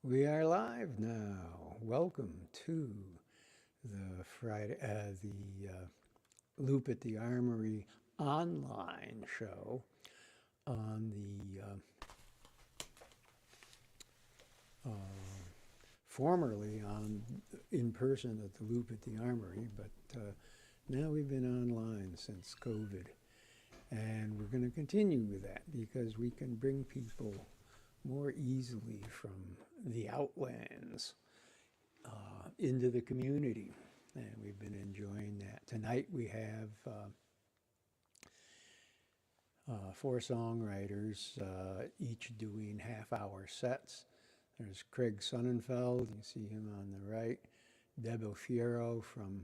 We are live now. Welcome to the Loop at the Armory online show on the formerly on in person at the Loop at the Armory, but now we've been online since COVID, and we're going to continue with that because we can bring people more easily from the outlands into the community, and we've been enjoying that. Tonight we have four songwriters, each doing half-hour sets. There's Craig Sonnenfeld, you see him on the right, Deb Aufiero from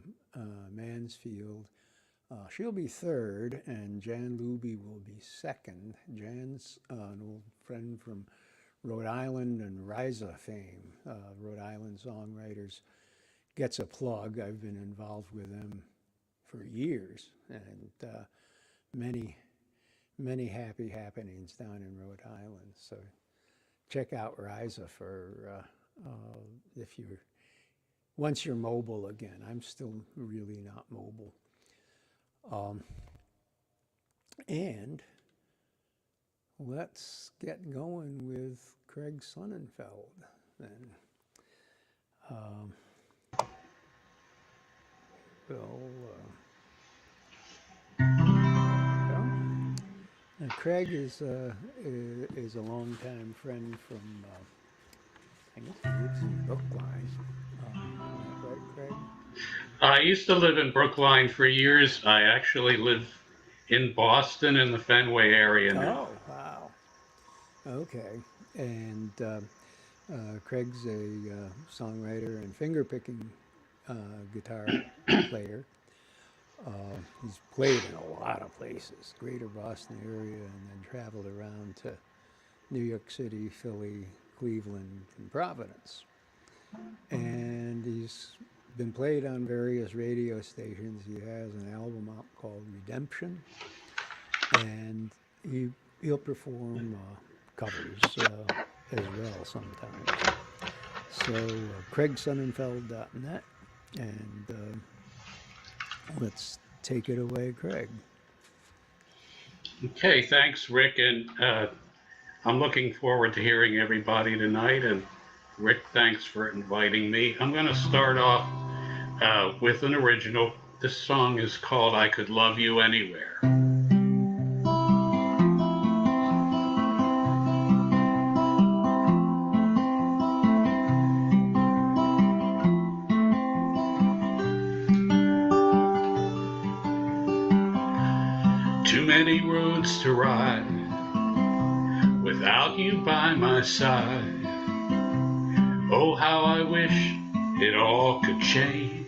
Mansfield. She'll be third, and Jan Luby will be second. Jan's an old friend from Rhode Island and Riza fame. Rhode Island Songwriters gets a plug. I've been involved with them for years, and many happy happenings down in Rhode Island. So check out Riza for if you're once you're mobile again. I'm still really not mobile. And let's get going with Craig Sonnenfeld then. Craig is a longtime friend from, I guess he lives in Brookline. Right, Craig? I used to live in Brookline for years. I actually live in Boston in the Fenway area now. Oh, wow. Okay. And Craig's a songwriter and fingerpicking guitar player. He's played in a lot of places, greater Boston area, and then traveled around to New York City, Philly, Cleveland, and Providence. And he's been played on various radio stations. He has an album out called Redemption, and he'll perform covers as well sometimes. So craigsonnenfeld.net, and let's take it away, Craig. Okay, thanks, Rick, and I'm looking forward to hearing everybody tonight. And Rick, thanks for inviting me. I'm going to start off with an original. This song is called I Could Love You Anywhere. Too many roads to ride without you by my side. Oh, how I wish it all could change.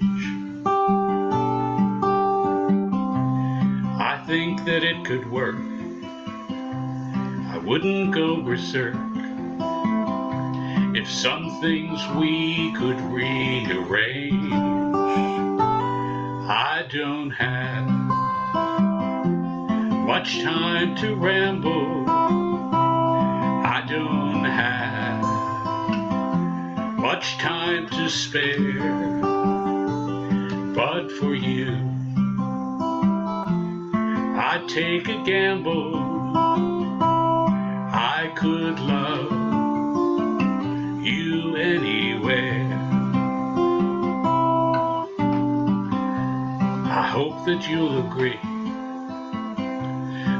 I think that it could work. I wouldn't go berserk if some things we could rearrange. I don't have much time to ramble. I don't have much time to spare, but for you I'd take a gamble. I could love you anywhere. I hope that you'll agree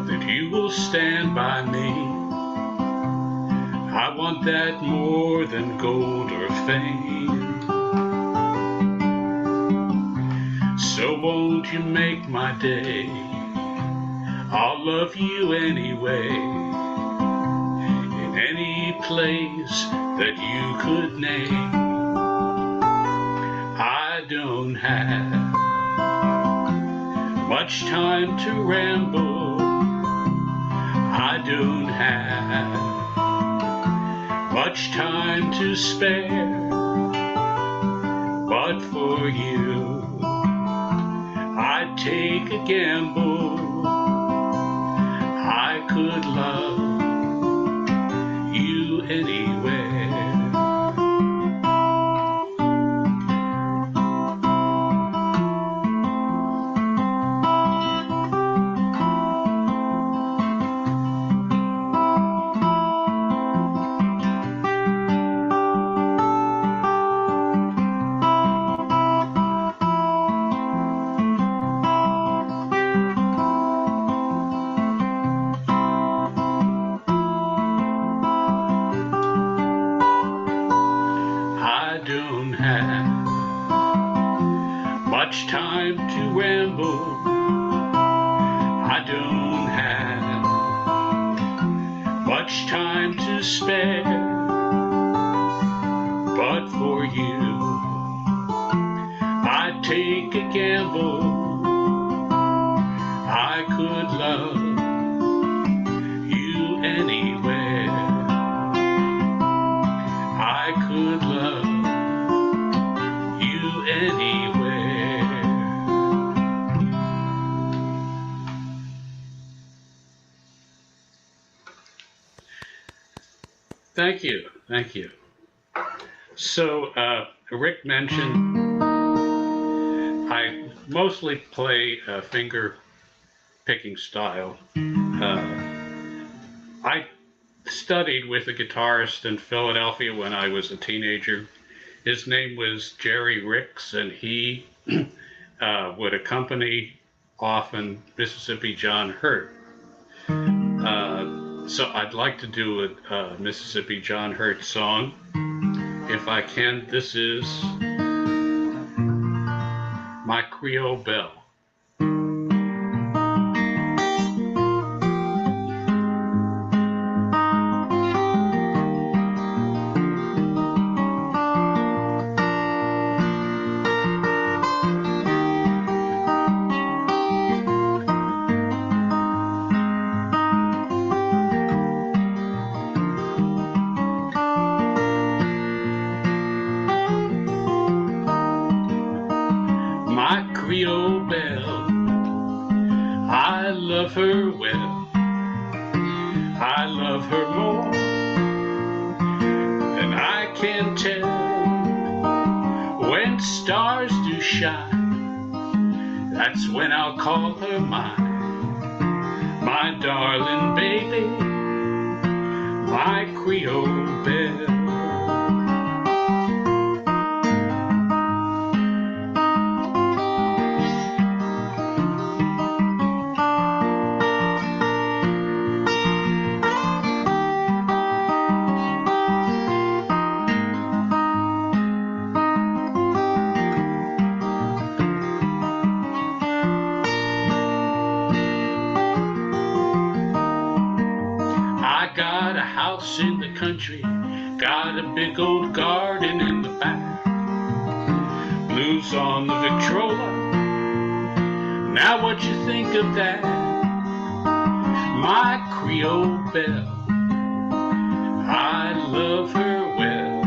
that you will stand by me. I want that more than gold or fame. So won't you make my day? I'll love you anyway, in any place that you could name. I don't have much time to ramble. I don't have much time to spare, but for you I'd take a gamble. I could love you anywhere. much time to spare, but for you I'd take a gamble. I could love you anywhere. I could love you anywhere. Thank you, thank you. So Rick mentioned I mostly play finger picking style. I studied with a guitarist in Philadelphia when I was a teenager. His name was Jerry Ricks, and he would accompany often Mississippi John Hurt. So I'd like to do a Mississippi John Hurt song. If I can, this is My Creole Belle. Creole belle, I love her well, I love her more than I can tell. When stars do shine, that's when I'll call her mine, my darling baby, my Creole belle. In the country, got a big old garden in the back, blues on the Victrola. Now what you think of that? My Creole belle, I love her well,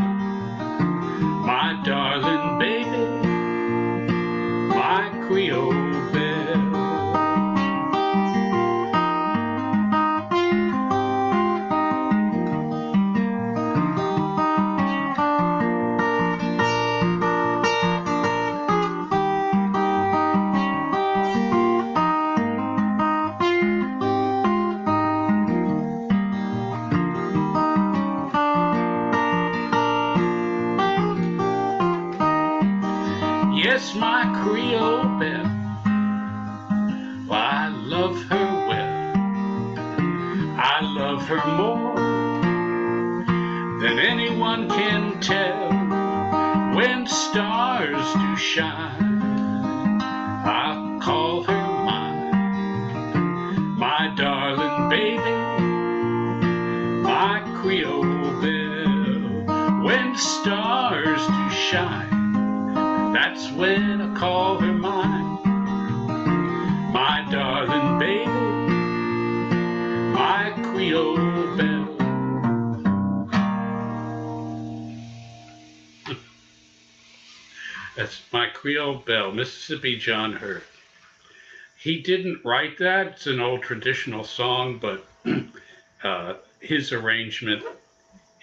my darling baby, my Creole belle. Yes, my Creole belle, well, I love her well, I love her more than anyone can tell. When stars do shine, I'll call her mine, my darling baby, my Creole belle. When stars do shine, that's when I call her mine, my darling baby, my Creole belle. That's My Creole Belle, Mississippi John Hurt. He didn't write that. It's an old traditional song, but his arrangement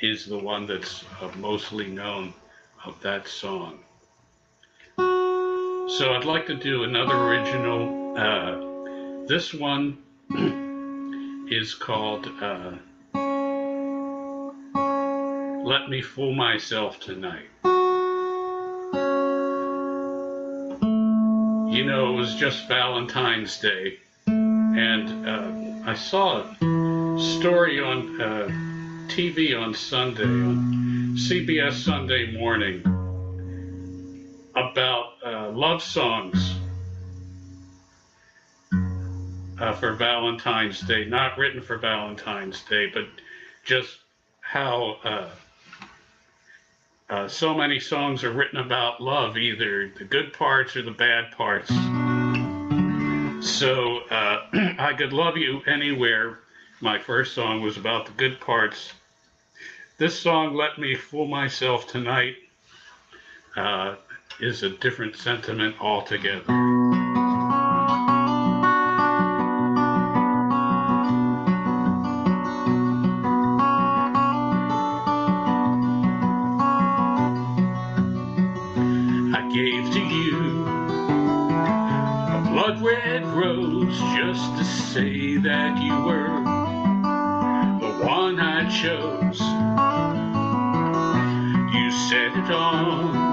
is the one that's mostly known of that song. So I'd like to do another original. This one is called Let Me Fool Myself Tonight. You know, it was just Valentine's Day, and I saw a story on TV on Sunday, on CBS Sunday Morning, about love songs for Valentine's Day, not written for Valentine's Day, but just how so many songs are written about love, either the good parts or the bad parts. So I Could Love You Anywhere, my first song, was about the good parts. This song, Let Me Fool Myself Tonight, is a different sentiment altogether. I gave to you a blood-red rose just to say that you were the one I chose. You set it on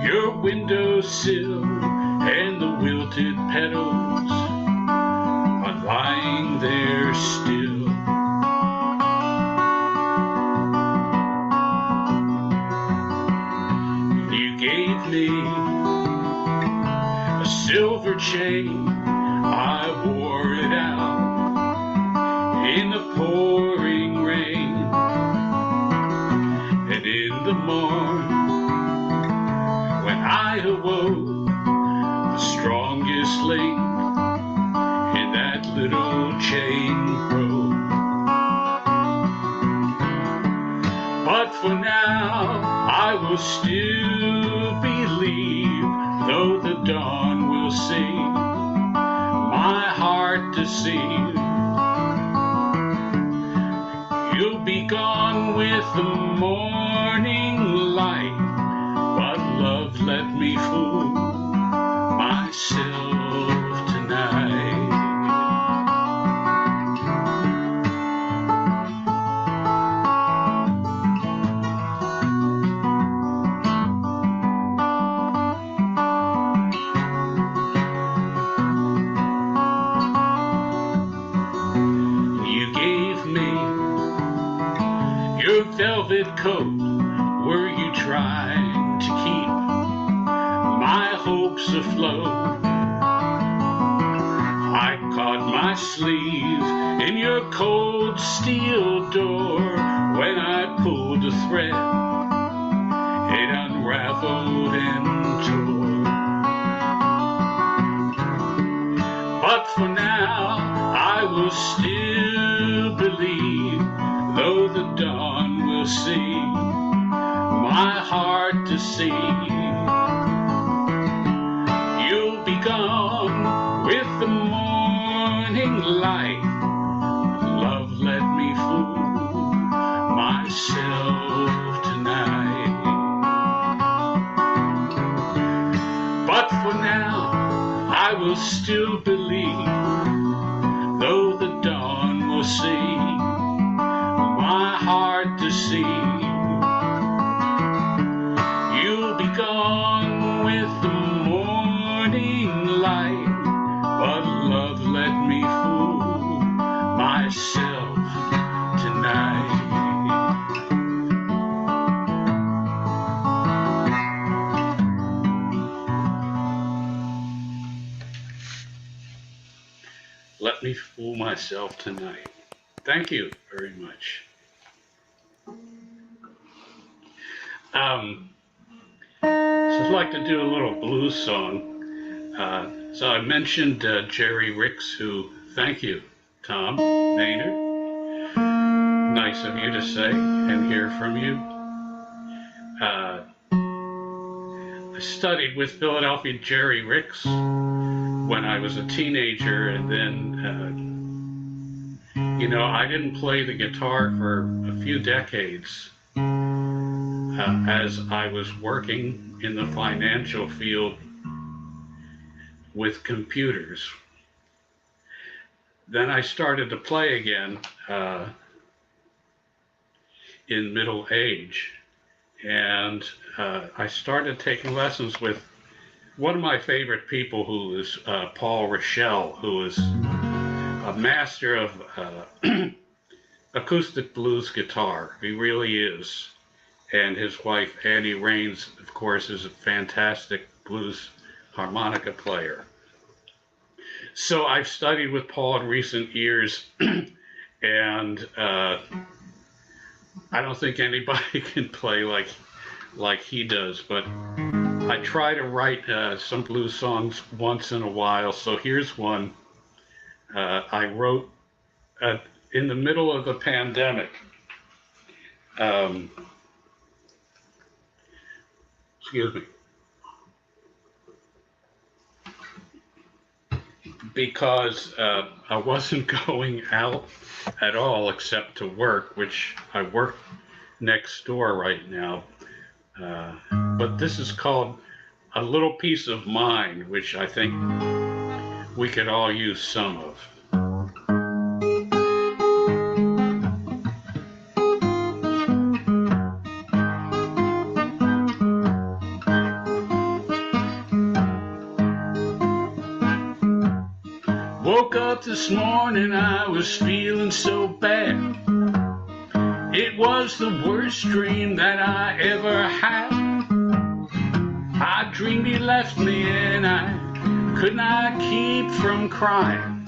your windowsill, and the wilted petals are lying there still. You gave me a silver chain, I wore it out in the pouring rain, and in the morn when I awoke, the strongest link in that little chain broke. But for now, I will still believe, though the dawn will see my heart deceive. You'll be gone with the morning light, but love, let me fool myself tonight. You gave me your velvet coat. Were you trying to keep my hopes afloat? I caught my sleeve in your cold steel door. When I pulled the thread, it unraveled and tore. But for now, I will still believe, though the dawn will see my heart deceive. You'll be gone with the morning light. Love, let me fool myself tonight. But for now, I will still believe, though the dawn will see my heart deceive. You'll be gone with the morning light, but love, let me fool myself tonight. Let me fool myself tonight. Thank you very much. So I'd like to do a little blues song. So I mentioned Jerry Ricks, who, thank you, Tom Maynard. Nice of you to say and hear from you. I studied with Philadelphia Jerry Ricks when I was a teenager, and then, I didn't play the guitar for a few decades as I was working in the financial field with computers. Then I started to play again in middle age, and I started taking lessons with one of my favorite people, who is Paul Rochelle, who is a master of acoustic blues guitar. He really is. And his wife, Annie Raines, of course, is a fantastic blues harmonica player. So I've studied with Paul in recent years, and I don't think anybody can play like he does, but I try to write some blues songs once in a while. So here's one I wrote in the middle of the pandemic. Excuse me. Because I wasn't going out at all except to work, which I work next door right now. But this is called A Little Piece of Mind, which I think we could all use some of. Woke up this morning, I was feeling so bad. It was the worst dream that I ever had. I dreamed he left me and I could not keep from crying.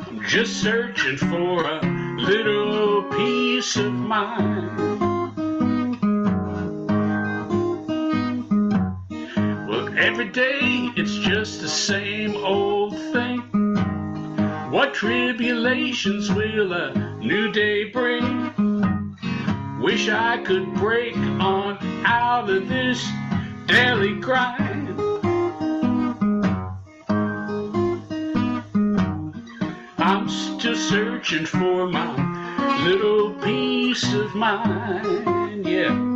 I'm just searching for a little peace of mind. Every day it's just the same old thing. What tribulations will a new day bring? Wish I could break on out of this daily grind. I'm still searching for my little peace of mind, yeah.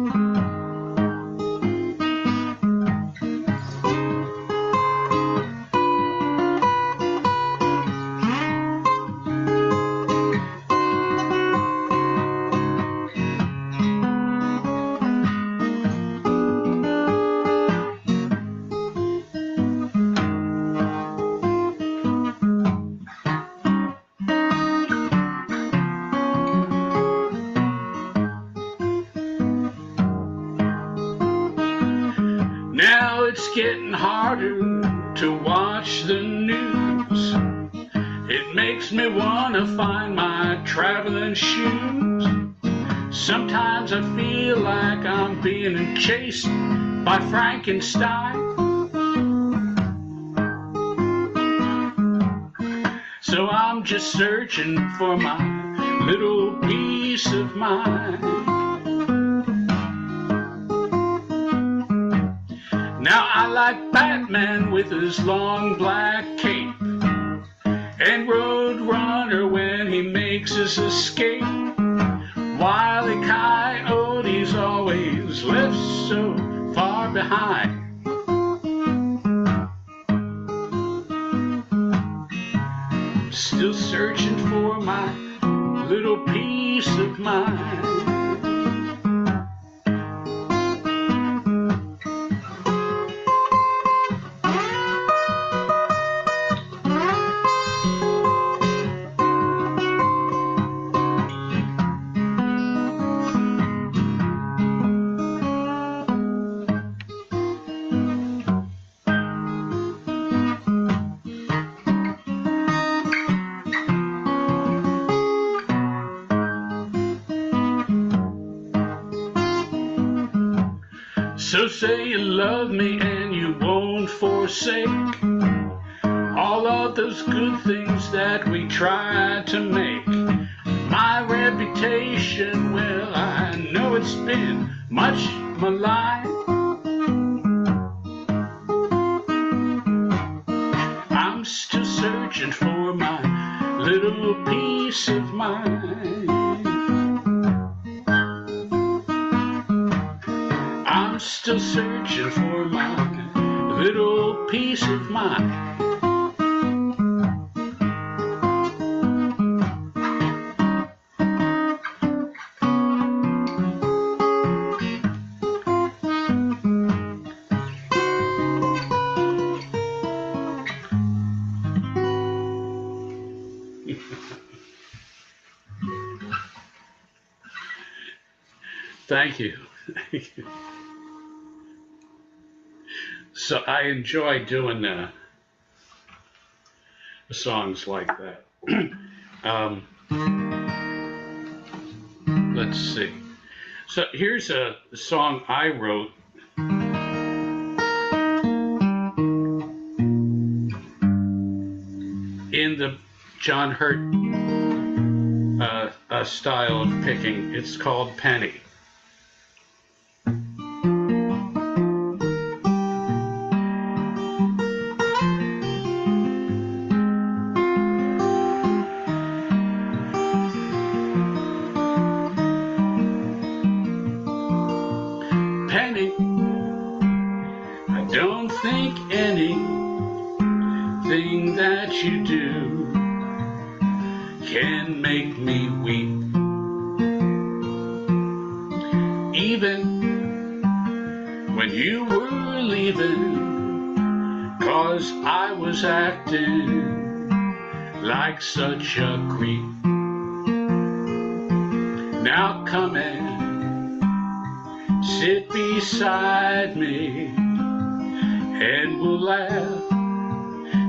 Now it's getting harder to watch the news. It makes me want to find my traveling shoes. Sometimes I feel like I'm being chased by Frankenstein. So I'm just searching for my little peace of mind. Now I like Batman with his long black cape, and Roadrunner when he makes his escape. Wile E. Coyote's always left so far behind. Still searching for my little peace of mind. So say you love me and you won't forsake all of those good things that we tried to make. My reputation, well, I know it's been much maligned. I'm still searching for my little peace of mind. I'm still searching for my little peace of mind. Thank you. Thank you. So I enjoy doing songs like that. um, let's see. So here's a song I wrote. In the John Hurt style of picking. It's called Penny. Penny, I don't think anything that you do can make me weep. Even when you were leaving, 'cause I was acting like such a creep. Now come and sit beside me, and we'll laugh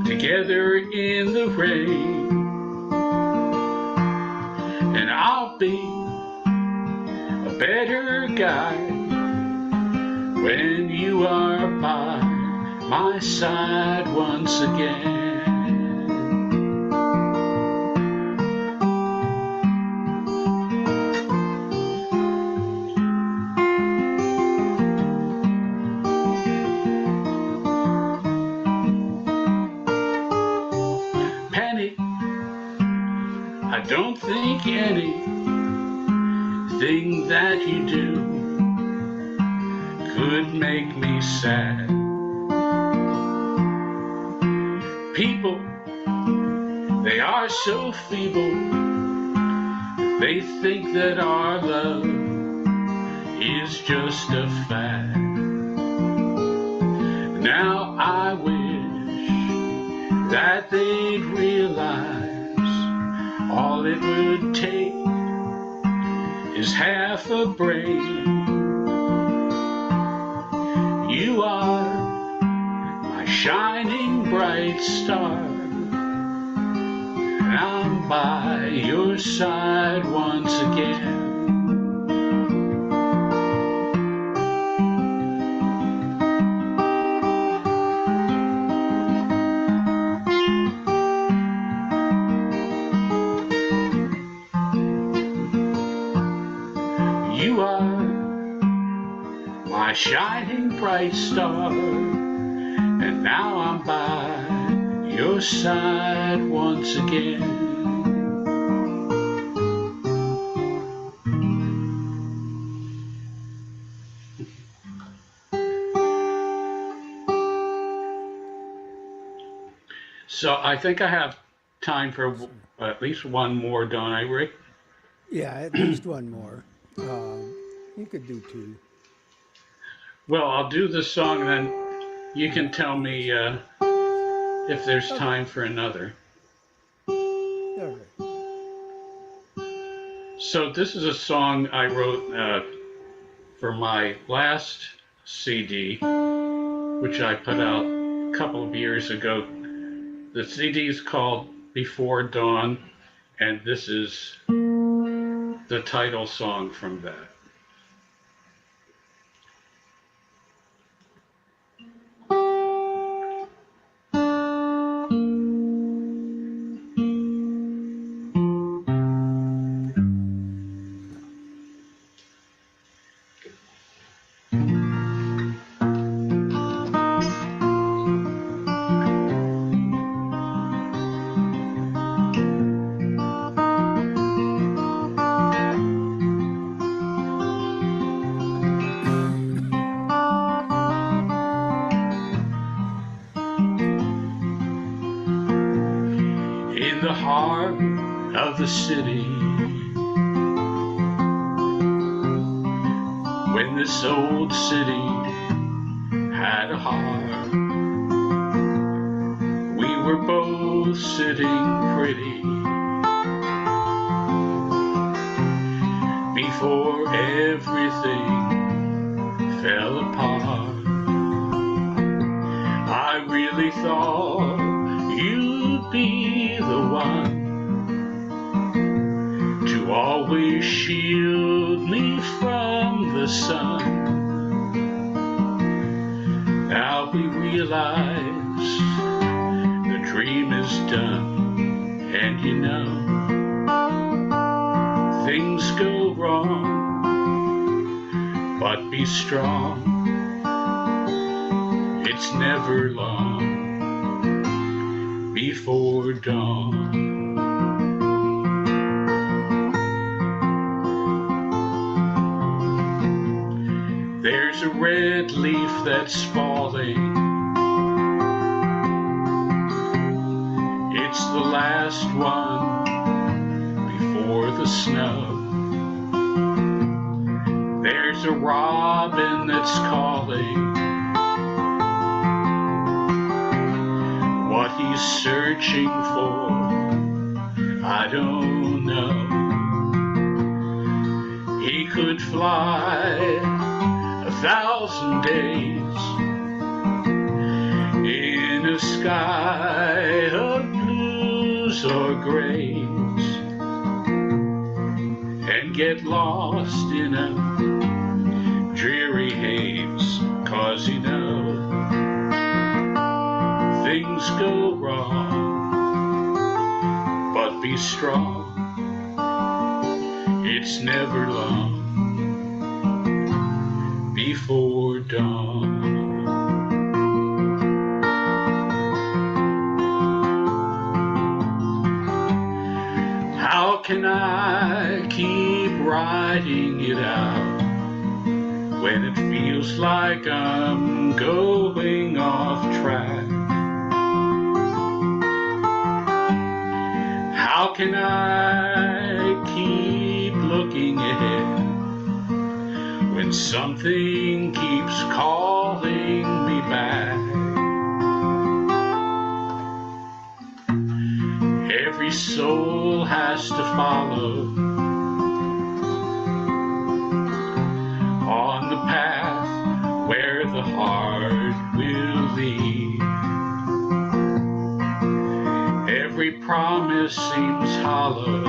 together in the rain. And I'll be a better guy when you are by my side once again. Penny, I don't think anything that you do could make me sad. People, they are so feeble, they think that our love is just a fad. Now I wish that they'd realize all it would take is half a brain. You are my shining bright star, and I'm by your side once again. You are my shining bright star, and now I'm by your side once again. So I think I have time for at least one more, don't I, Rick? Yeah, at least one more. You could do two. Well, I'll do the song, then you can tell me if there's time for another. All right. So this is a song I wrote for my last CD, which I put out a couple of years ago. The CD is called Before Dawn, and this is the title song from that. In the heart of the city, when this old city had a heart, we were both sitting pretty before everything fell apart. I really thought you'd be shield me from the sun. Now we realize the dream is done, and you know things go wrong, but be strong. It's never long before dawn. There's a red leaf that's falling. It's the last one before the snow. There's a robin that's calling. What he's searching for, I don't know. He could fly 1,000 days in a sky of blues or grays, and get lost in a dreary haze, 'cause he knows things go wrong, but be strong. It's never long before dawn. How can I keep writing it out when it feels like I'm going off track? How can I keep looking ahead when something keeps calling me back? Every soul has to follow on the path where the heart will lead. Every promise seems hollow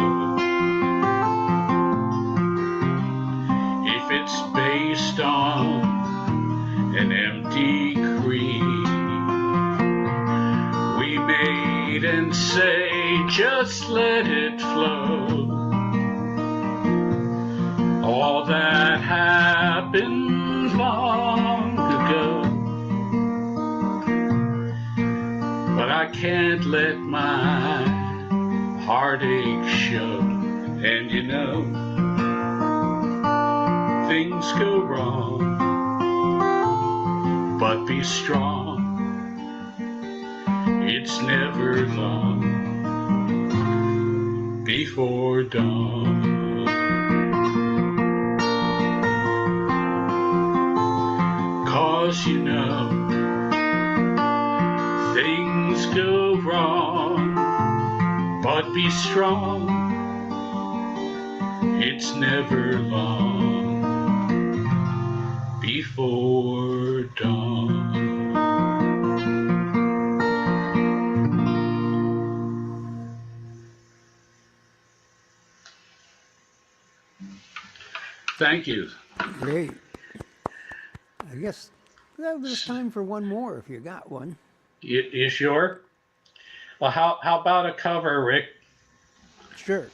if it's based on an empty creed. We made and say, just let it flow. All that happened long ago. But I can't let my heartache show. And you know, things go wrong, but be strong. It's never long before dawn. 'Cause you know, things go wrong, but be strong. It's never long before dawn. Thank you. Great. I guess that was time for one more if you got one. You sure? Well, how about a cover, Rick? Sure.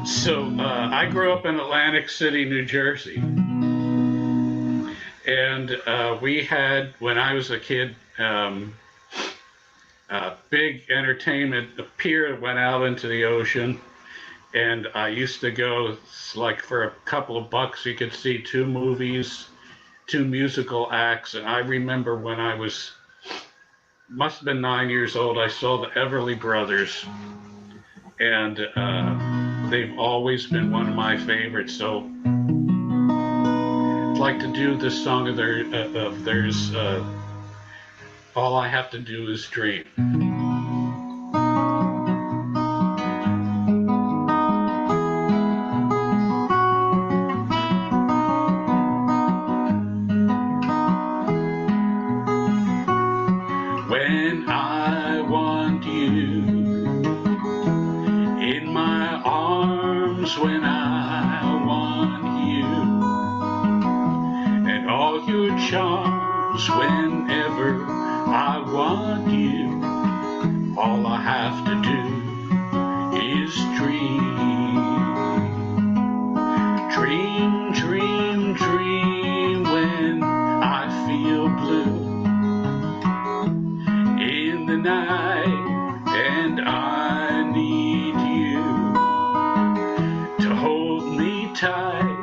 So I grew up in Atlantic City, New Jersey. And we had, when I was a kid, a big entertainment, a pier that went out into the ocean. And I used to go, like for a couple of bucks, you could see 2 movies, 2 musical acts. And I remember when I was, must have been 9 years old, I saw the Everly Brothers. And they've always been one of my favorites. So I'd like to do this song of theirs, All I Have to Do Is Dream. When I want you, when I want you, and all your charms whenever I want you. All I have to do is dream. Dream, dream, dream when I feel blue in the night, and I need you to hold me tight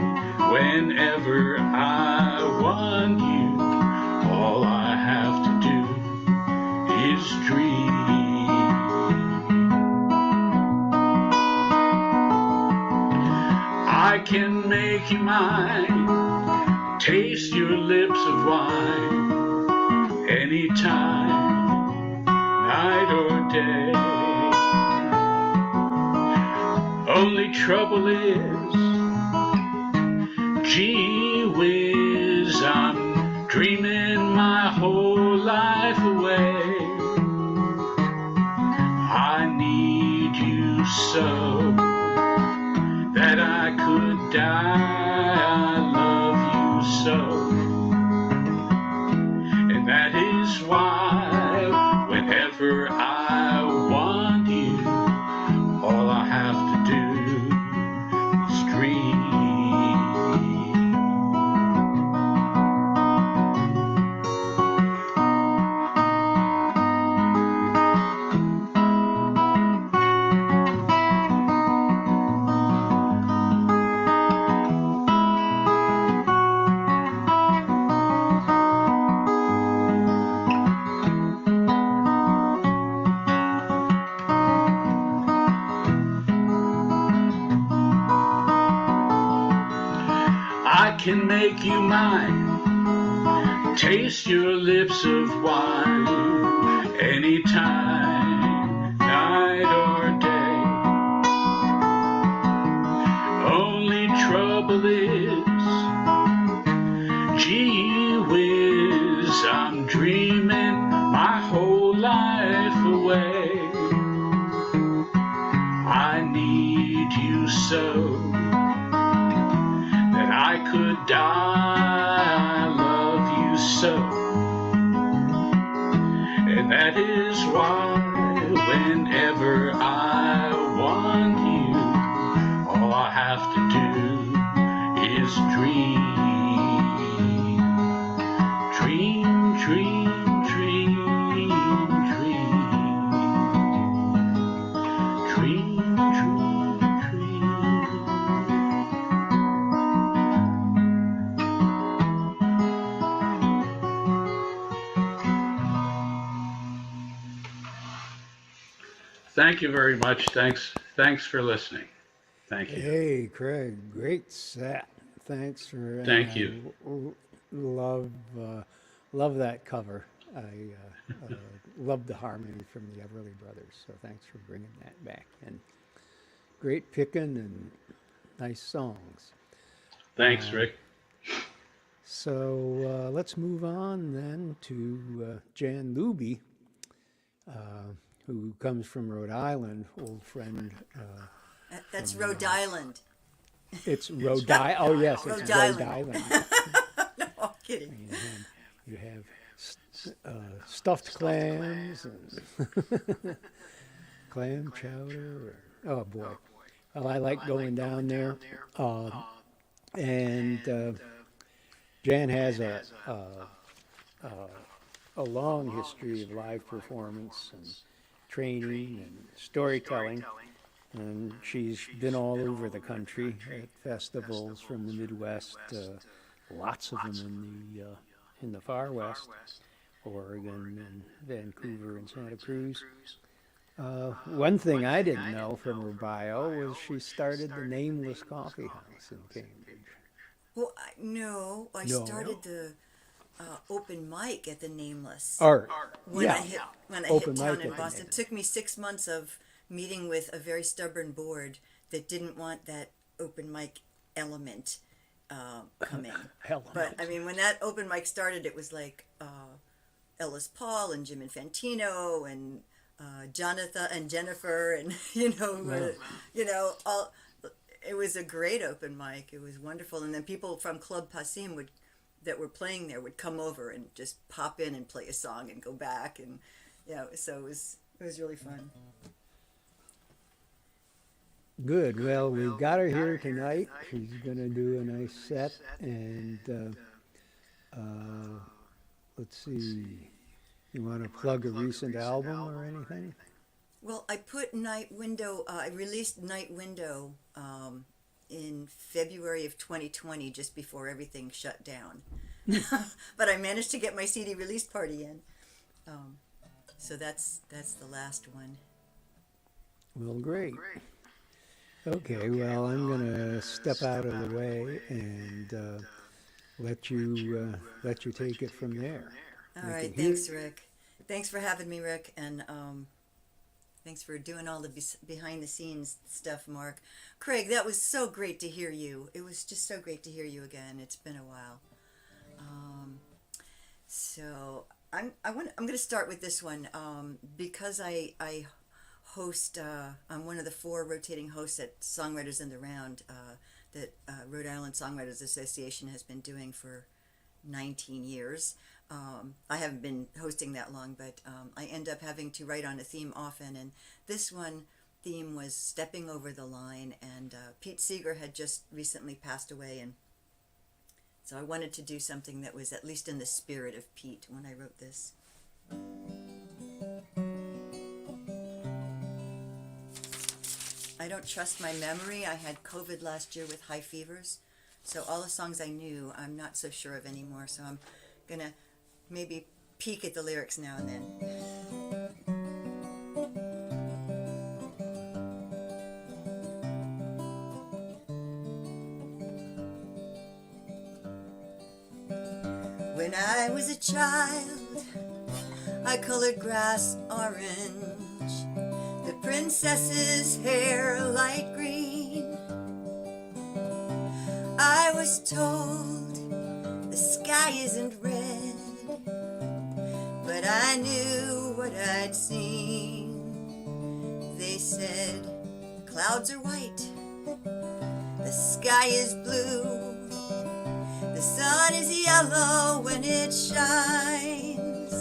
whenever I want you. All I have to do is dream. I can make you mine, taste your lips of wine, anytime, night or day. Only trouble is, gee whiz, I'm dreaming my whole life away. I need you so that I could die. I love you so, and that is why whenever I want you, all I have to do is dream. I can make you mine, taste your lips of wine, anytime, night or day. Only trouble is, gee whiz, I'm dreaming my whole life away. I need you so that I could die. I love you so, and that is why whenever I want you, all I have to do is dream. Dream, dream, dream, dream. Dream, dream, dream. Thank you very much. Thanks for listening. Thank you. Hey, Craig, great set. Thanks for. Thank you. Love, love that cover. I love the harmony from the Everly Brothers. So thanks for bringing that back. And great picking and nice songs. Thanks, Rick. So let's move on then to Jan Luby, who comes from Rhode Island, old friend. That's Rhode Island. It's Rhode Island. Oh, yes, it's Rhode Rhode Island. Island. No, I'm kidding. You have stuffed clams and clam chowder. Oh, boy. Well, I like going down there. And Jan has a long history of live performance and training and storytelling. And she's been all over the country at festivals from the Midwest, lots of them in the far west, Oregon and Vancouver and Santa Cruz. One thing I didn't know from her bio was she started the Nameless Coffee House in Cambridge. Well, I started the open mic at the Nameless. When I hit town in Boston. It took me 6 months of meeting with a very stubborn board that didn't want that open mic element coming. But I mean, when that open mic started, it was like Ellis Paul and Jim Infantino and Jonathan and Jennifer and all. It was a great open mic. It was wonderful. And then people from Club Passim that were playing there would come over and just pop in and play a song and go back. And, so it was really fun. Good. Well, we've got her here tonight. She's going to do a nice set. And let's see. You want to plug a recent album or anything? Well, I put I released Night Window in February of 2020, just before everything shut down. But I managed to get my CD release party in. So that's the last one. Well, great. Okay, well, I'm going to step out of the way and let you take it from there. All right, thanks, Rick. Thanks for having me, Rick, and thanks for doing all the behind-the-scenes stuff, Mark. Craig, that was so great to hear you. It was just so great to hear you again. It's been a while. So I'm going to start with this one because I host. I'm one of the 4 rotating hosts at Songwriters in the Round that Rhode Island Songwriters Association has been doing for 19 years. I haven't been hosting that long, but I end up having to write on a theme often, and this one theme was Stepping Over the Line, and Pete Seeger had just recently passed away, and so I wanted to do something that was at least in the spirit of Pete when I wrote this. I don't trust my memory. I had COVID last year with high fevers, so all the songs I knew I'm not so sure of anymore, so I'm going to maybe peek at the lyrics now and then. When I was a child, I colored grass orange, the princess's hair light green. I was told the sky isn't red, but I knew what I'd seen. They said clouds are white, the sky is blue, the sun is yellow when it shines,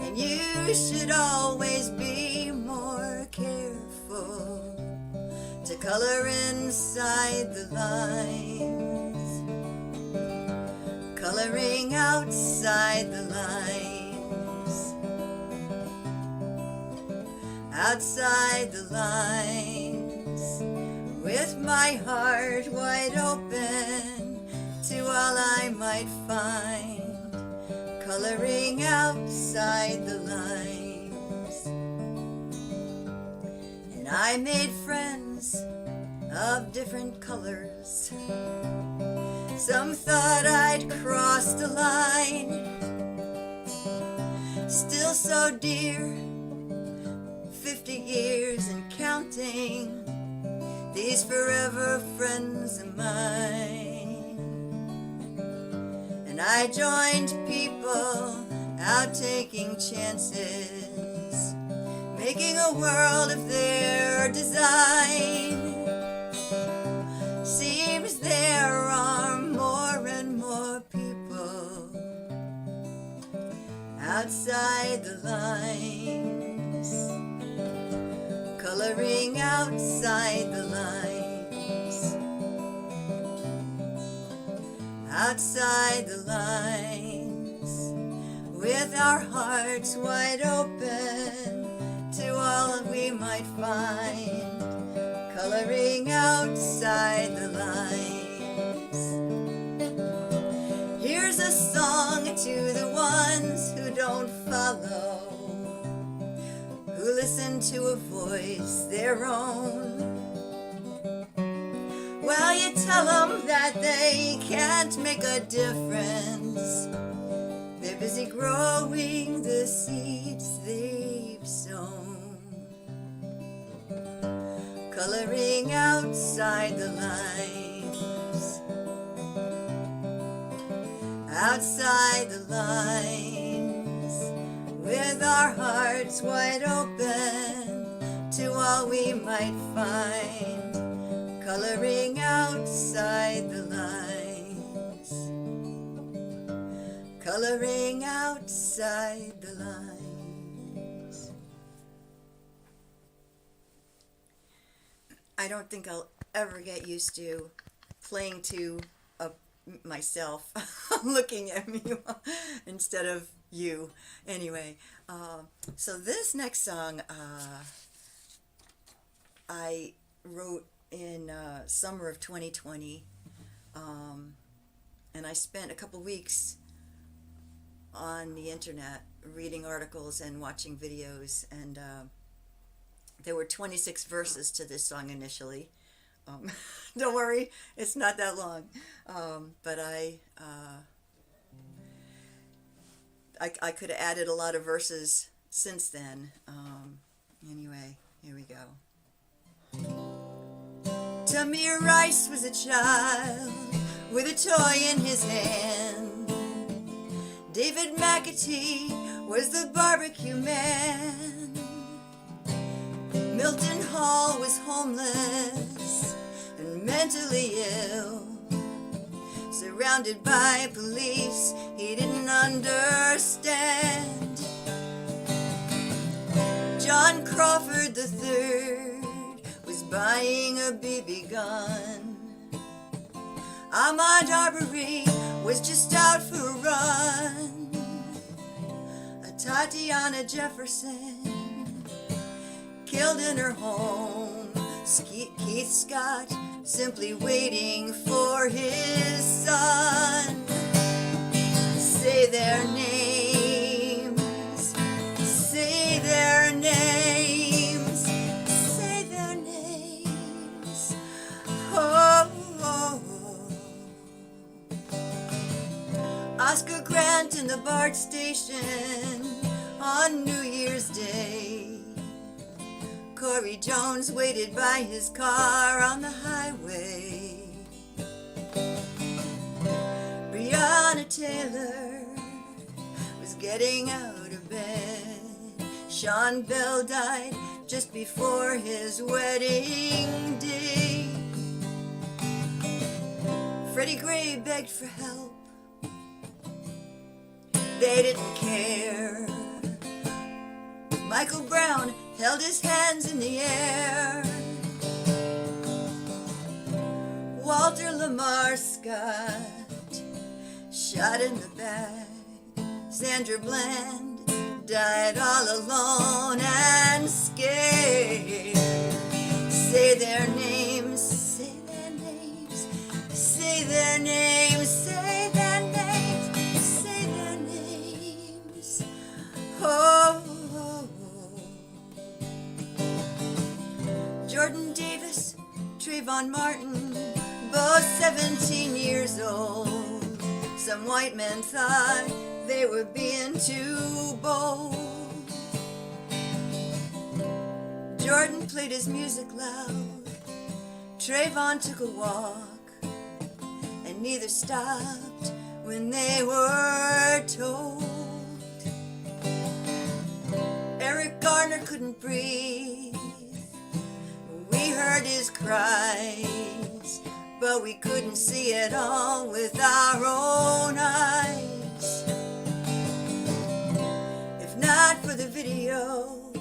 and you should always be more careful to color inside the lines, coloring outside the lines, outside the lines, with my heart wide open to all I might find, coloring outside the lines. And I made friends of different colors. Some thought I'd crossed a line, still so dear, 50 years and counting, these forever friends of mine. And I joined people out taking chances, making a world of their design. Seems there are more and more people outside the lines, coloring outside the lines, outside the lines, with our hearts wide open to all we might find, coloring outside the lines. Here's a song to the ones who don't follow, who listen to a voice their own. Well, you tell them that they can't make a difference. They're busy growing the seeds they've sown, coloring outside the lines, outside the lines, with our hearts wide open to all all we might find, coloring outside the lines, coloring outside the lines. I don't think I'll ever get used to playing to myself looking at me instead of you. Anyway, so this next song I wrote in summer of 2020, and I spent a couple weeks on the internet reading articles and watching videos, and there were 26 verses to this song initially. Don't worry, it's not that long, but I could have added a lot of verses since then. Anyway, here we go. Tamir Rice was a child with a toy in his hand. David McAtee was the barbecue man. Milton Hall was homeless and mentally ill, surrounded by police he didn't understand. John Crawford III was buying a BB gun. Ahmaud Arbery was just out for a run. Tatiana Jefferson killed in her home. Keith Scott simply waiting for his son. Say their names, say their names, say their names. Oh, oh, oh. Oscar Grant in the BART station on New Year's Day. Corey Jones waited by his car on the highway. Breonna Taylor was getting out of bed. Sean Bell died just before his wedding day. Freddie Gray begged for help. They didn't care. Michael Brown held his hands in the air. Walter Lamar Scott shot in the back. Sandra Bland died all alone and scared. Say their names, say their names, say their names, say their names, say their names. Oh, Jordan Davis, Trayvon Martin, both 17 years old. Some white men thought they were being too bold. Jordan played his music loud. Trayvon took a walk, and neither stopped when they were told. Eric Garner couldn't breathe. We heard his cries, but we couldn't see it all with our own eyes. If not for the video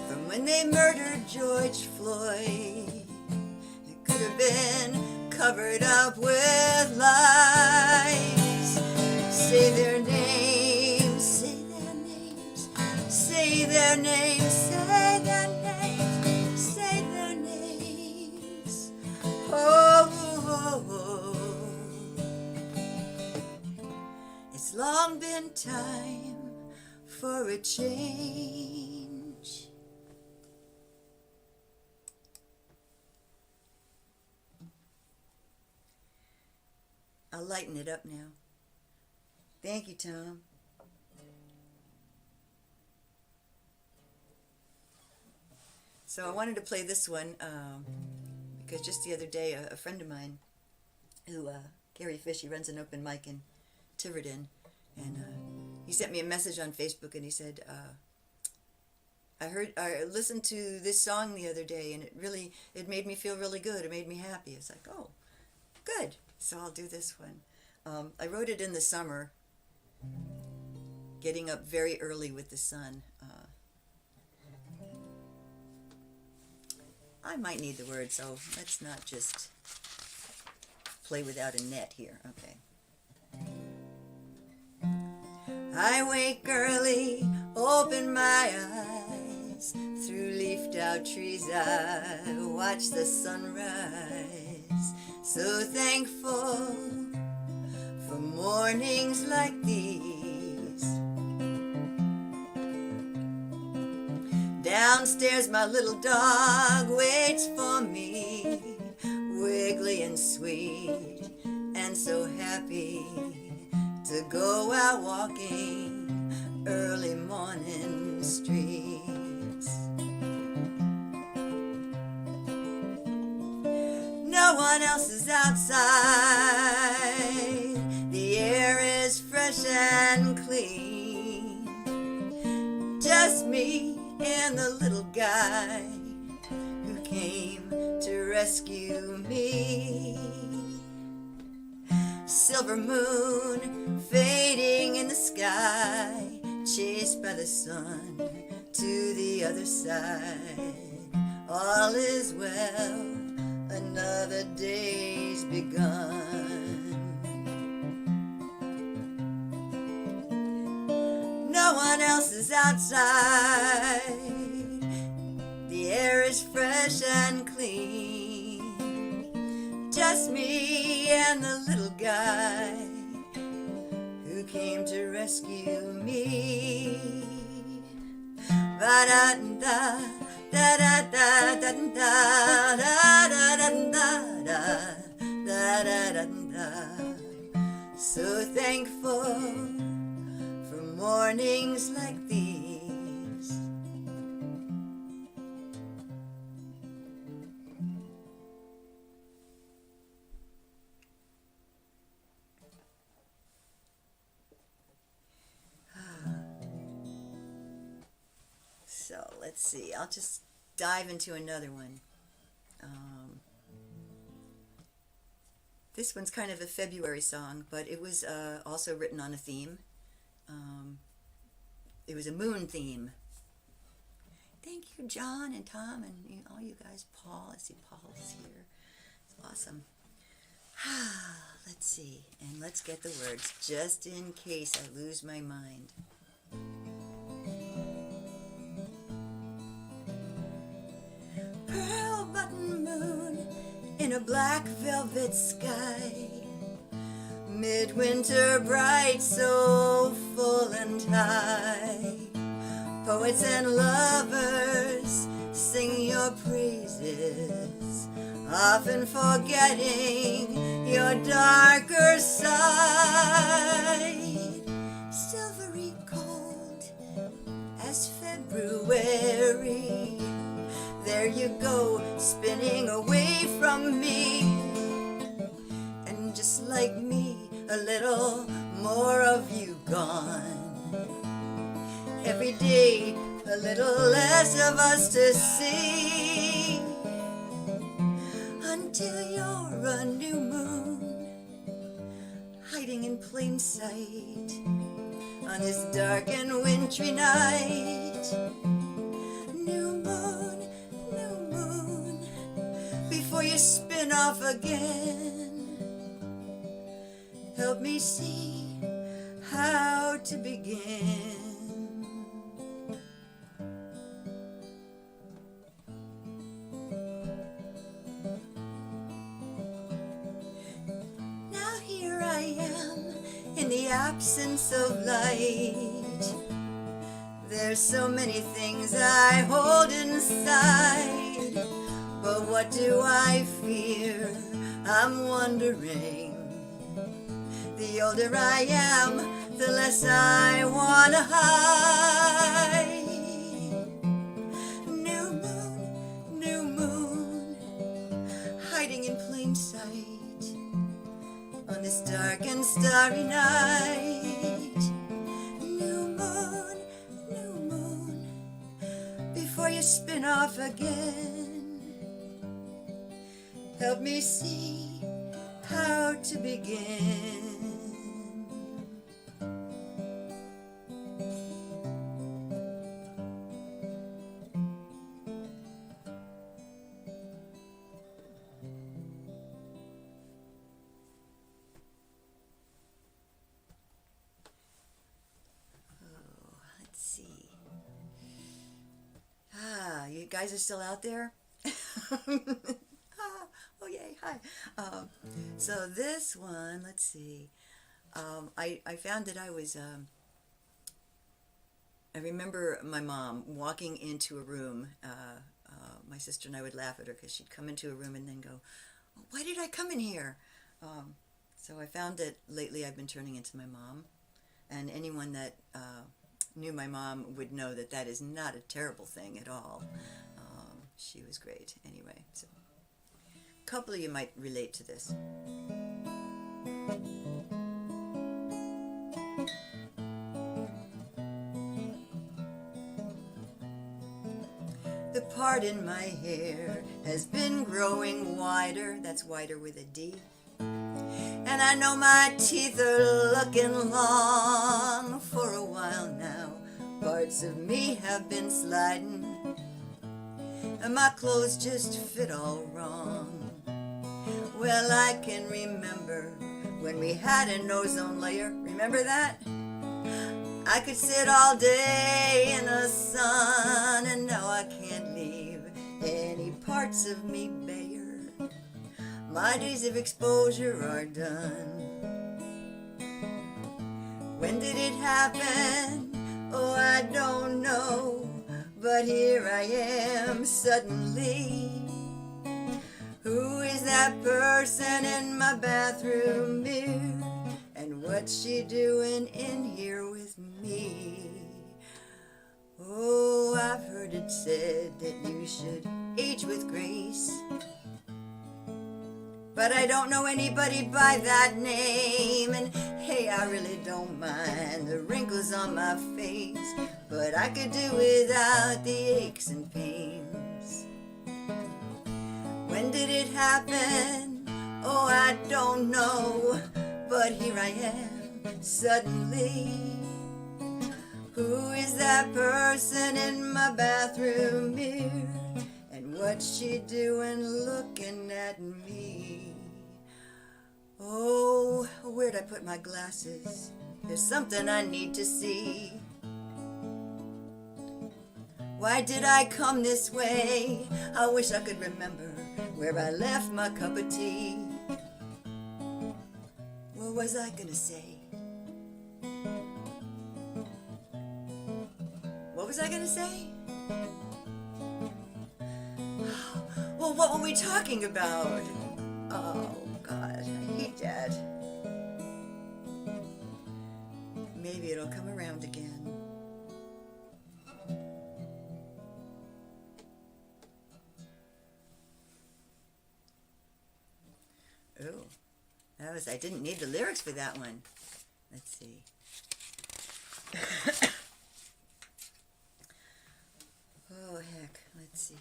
from when they murdered George Floyd, it could have been covered up with lies. Say their names, say their names, say their names, say their names, say their names. Oh, oh, oh. It's long been time for a change. I'll lighten it up now. Thank you, Tom. So I wanted to play this one because just the other day a friend of mine who, Gary Fish, he runs an open mic in Tiverton, and he sent me a message on Facebook, and he said, I listened to this song the other day, and it made me feel really good. It made me happy. It's like, oh, good. So I'll do this one. I wrote it in the summer, getting up very early with the sun. I might need the words, so let's not just play without a net here. Okay. I wake early, open my eyes. Through leafed out trees I watch the sunrise. So thankful for mornings like these. Downstairs my little dog waits for me, wiggly and sweet and so happy to go out walking early morning streets. No one else is outside. The air is fresh and clean. Just me and the little guy who came to rescue me. Silver moon fading in the sky, chased by the sun to the other side. All is well, another day's begun. No one else is outside. The air is fresh and clean. Just me and the little guy who came to rescue me. Ba-da-da, da-da-da-da-da, da-da-da-da-da, da-da-da-da. So thankful for mornings like these. So let's see, I'll just dive into another one. This one's kind of a February song, but it was also written on a theme. It was a moon theme. Thank you, John and Tom and all you guys. Paul, I see Paul is here. It's awesome. Let's see, and let's get the words, just in case I lose my mind. Pearl button moon in a black velvet sky, midwinter bright, so full and high. Poets and lovers sing your praises, often forgetting your darker side. Silvery cold as February, there you go, spinning away from me. And just like me, a little more of you gone. Every day, a little less of us to see. Until you're a new moon, hiding in plain sight on this dark and wintry night. New moon, before you spin off again, help me see how to begin. Now here I am in the absence of light. There's so many things I hold inside, but what do I fear? I'm wondering. The older I am, the less I want to hide. New moon, hiding in plain sight on this dark and starry night. New moon, me spin off again. Help me see how to begin. You guys are still out there? Oh, yay, hi. So this one, let's see. I found that I was, I remember my mom walking into a room. My sister and I would laugh at her because she'd come into a room and then go, why did I come in here? So I found that lately I've been turning into my mom. And anyone that knew my mom would know that that is not a terrible thing at all. She was great. Anyway, so a couple of you might relate to this. The part in my hair has been growing wider. That's wider with a D. And I know my teeth are looking long. For a while now, parts of me have been sliding, and my clothes just fit all wrong. Well, I can remember when we had an ozone layer. Remember that? I could sit all day in the sun, and now I can't leave any parts of me bare. My days of exposure are done. When did it happen? Oh, I don't know. But here I am suddenly. Who is that person in my bathroom mirror? And what's she doing in here with me? Oh, I've heard it said that you should age with grace, but I don't know anybody by that name. And hey, I really don't mind the wrinkles on my face, but I could do without the aches and pains. When did it happen? Oh, I don't know, but here I am suddenly. Who is that person in my bathroom mirror? And what's she doing looking at me? Oh, where'd I put my glasses? There's something I need to see. Why did I come this way? I wish I could remember where I left my cup of tea. What was I gonna say? What was I gonna say? Well, what were we talking about? Oh, God, I hate that. Maybe it'll come around again. Oh, I didn't need the lyrics for that one. Let's see. Oh, heck, let's see.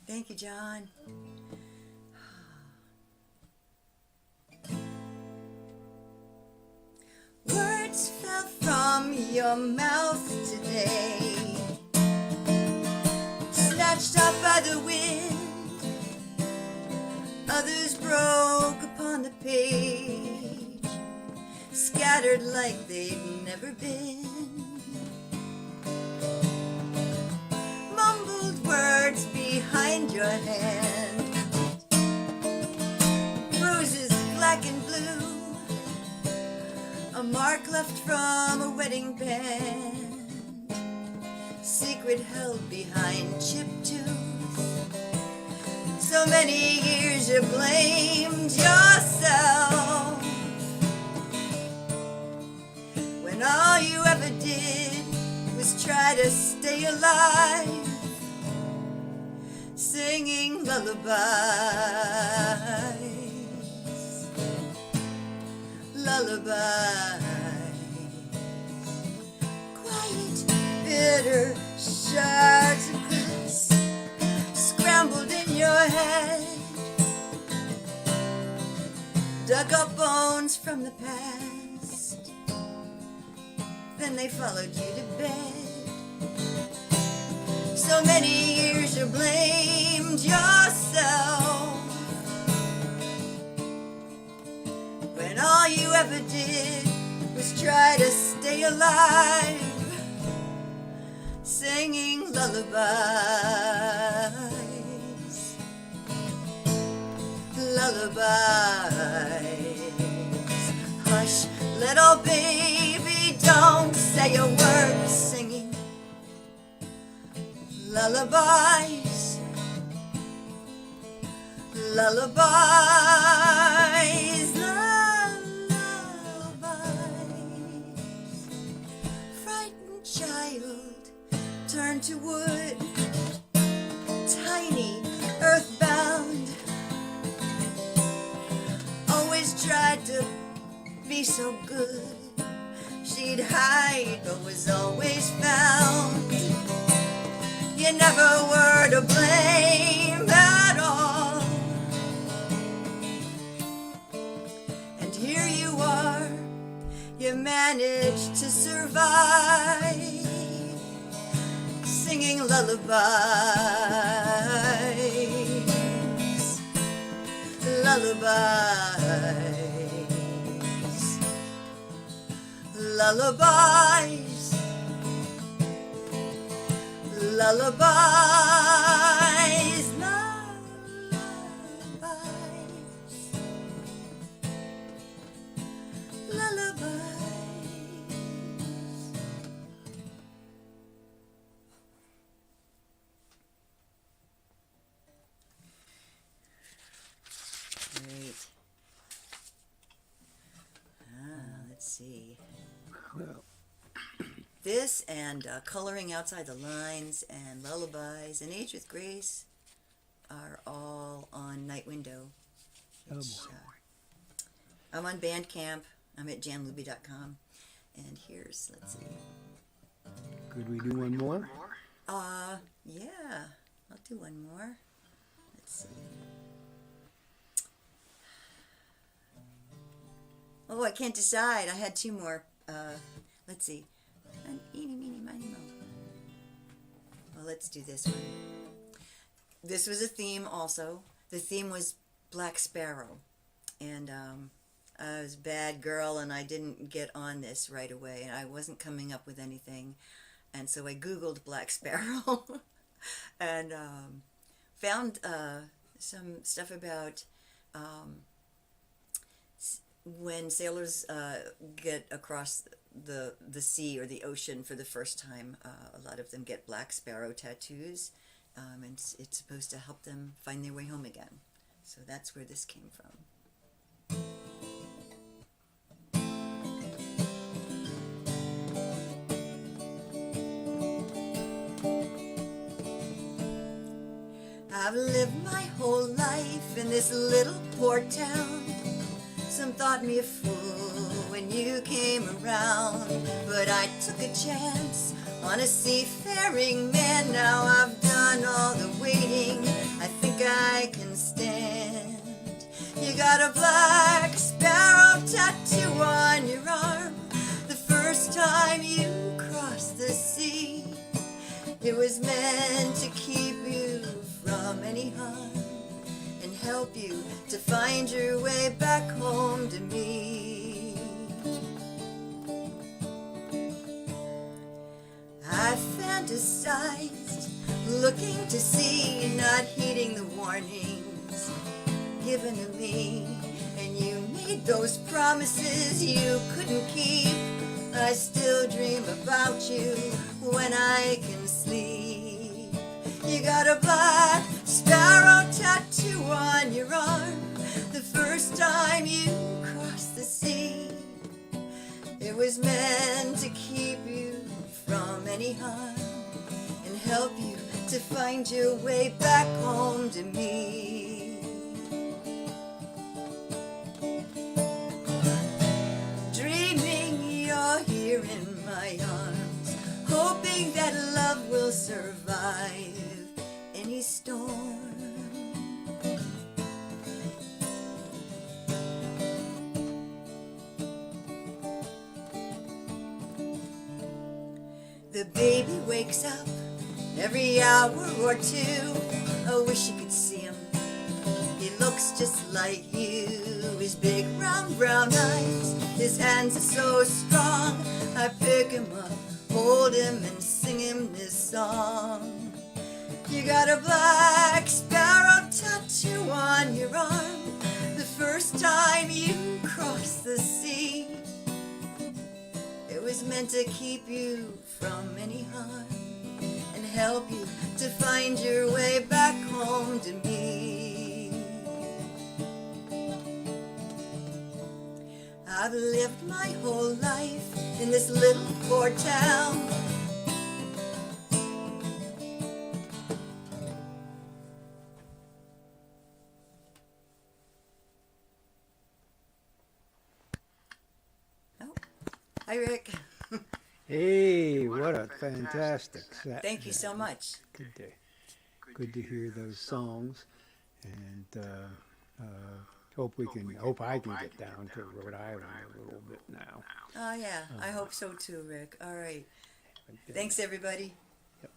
Thank you, John. Words fell from your mouth today, snatched up by the wind. Others broke upon the page, scattered like they'd never been. Mumbled words behind your hand, bruises black and blue, a mark left from a wedding band, secret held behind chipped tooth. So many years you blamed yourself, when all you ever did was try to stay alive, singing lullabies, lullabies. Quiet, bitter shards dug up bones from the past. Then they followed you to bed. So many years you blamed yourself, when all you ever did was try to stay alive, singing lullabies, lullabies. Hush, little baby, don't say a word, singing lullabies, lullabies, lullabies. Frightened child, turn to wood, tiny, earthbound. Always tried to be so good. She'd hide, but was always found. You never were to blame at all. And here you are, you managed to survive, singing lullabies, lullabies, lullabies, lullabies, lullabies, lullabies. Great. Let's see. Well, This and Coloring Outside the Lines and Lullabies and Age with Grace are all on Night Window. oh Which, boy. I'm on Bandcamp. I'm at janluby.com. And here's, let's see. Could we do one more? Yeah, I'll do one more. Let's see. Oh, I can't decide. I had two more. Let's see. Eeny, meeny, miny, mo. Well, let's do this one. This was a theme also. The theme was Black Sparrow. And I was a bad girl and I didn't get on this right away. And I wasn't coming up with anything. And so I Googled Black Sparrow and found some stuff about when sailors get across the sea or the ocean for the first time. A lot of them get black sparrow tattoos, and it's supposed to help them find their way home again. So that's where this came from. I've lived my whole life in this little port town. Some thought me a fool when you came around, but I took a chance on a seafaring man. Now I've done all the waiting, I think I can stand. You got a black sparrow tattoo on your arm. The first time you crossed the sea, it was meant to keep you from any harm and help you to find your way back home to me. I fantasized, looking to see, not heeding the warnings given to me. And you made those promises you couldn't keep. I still dream about you when I can sleep. You got a black sparrow tattoo on your arm. The first time you crossed the sea, it was meant to keep you from any harm and help you to find your way back home to me. Dreaming you're here in my arms, hoping that love will survive any storm. The baby wakes up every hour or two. I wish you could see him. He looks just like you. His big round brown eyes, his hands are so strong. I pick him up, hold him, and sing him this song. You got a black sparrow tattoo on your arm. The first time you crossed the sea, it was meant to keep you from any harm and help you to find your way back home to me. I've lived my whole life in this little port town. Oh, hi Rick. Hey, what a fantastic set. Thank you so much. Good to hear those songs, and hope I can get down to Rhode Island a little bit now. Oh yeah, I hope so too, Rick. All right. Thanks everybody. Yep.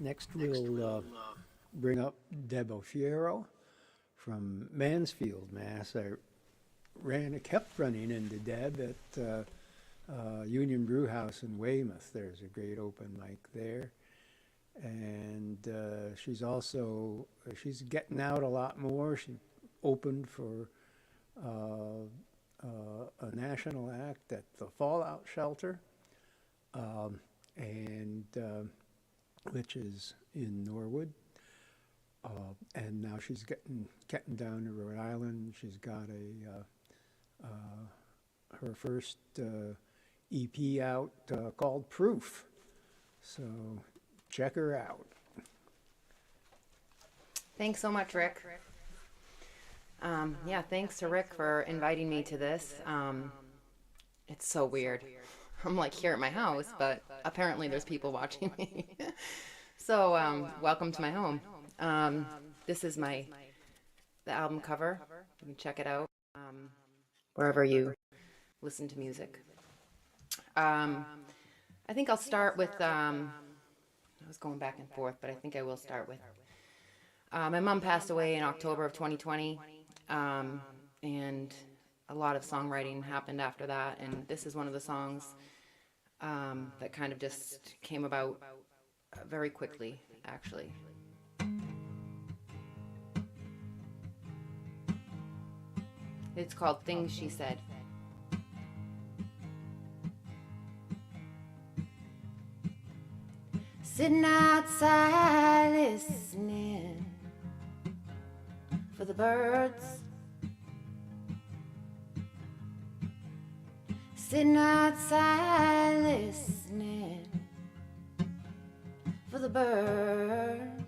Next we'll bring up Deb Aufiero from Mansfield, Mass. I kept running into Deb at Union Brew House in Weymouth. There's a great open mic there. And she's getting out a lot more. She opened for a national act at the Fallout Shelter, which is in Norwood. And now she's getting down to Rhode Island. She's got her first EP out called Proof. So check her out. Thanks so much, Rick. Yeah, thanks to Rick for inviting me to this. It's so weird. I'm like here at my house, but apparently there's people watching me. So welcome to my home. This is the album cover. You can check it out wherever you listen to music. I think I'll start with, I was going back and forth, but I think I will start with, my mom passed away in October of 2020, and a lot of songwriting happened after that, and this is one of the songs that kind of just came about very quickly, actually. It's called Things She Said. Sitting outside listening for the birds. Sitting outside listening for the birds.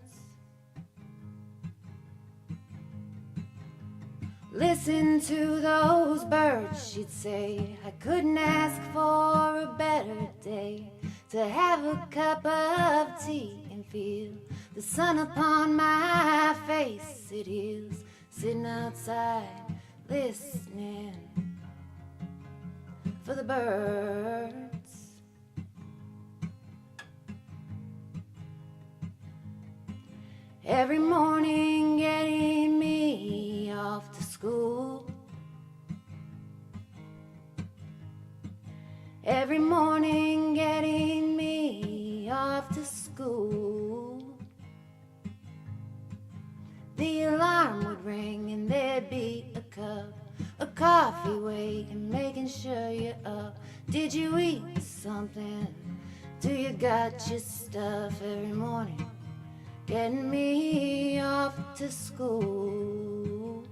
Listen to those birds, she'd say. I couldn't ask for a better day to have a cup of tea and feel the sun upon my face. It is sitting outside listening for the birds. Every morning getting me off to school. Every morning getting me off to school. The alarm would ring and there'd be a cup of coffee waiting, making sure you're up. Did you eat something? Do you got your stuff? Every morning getting me off to school.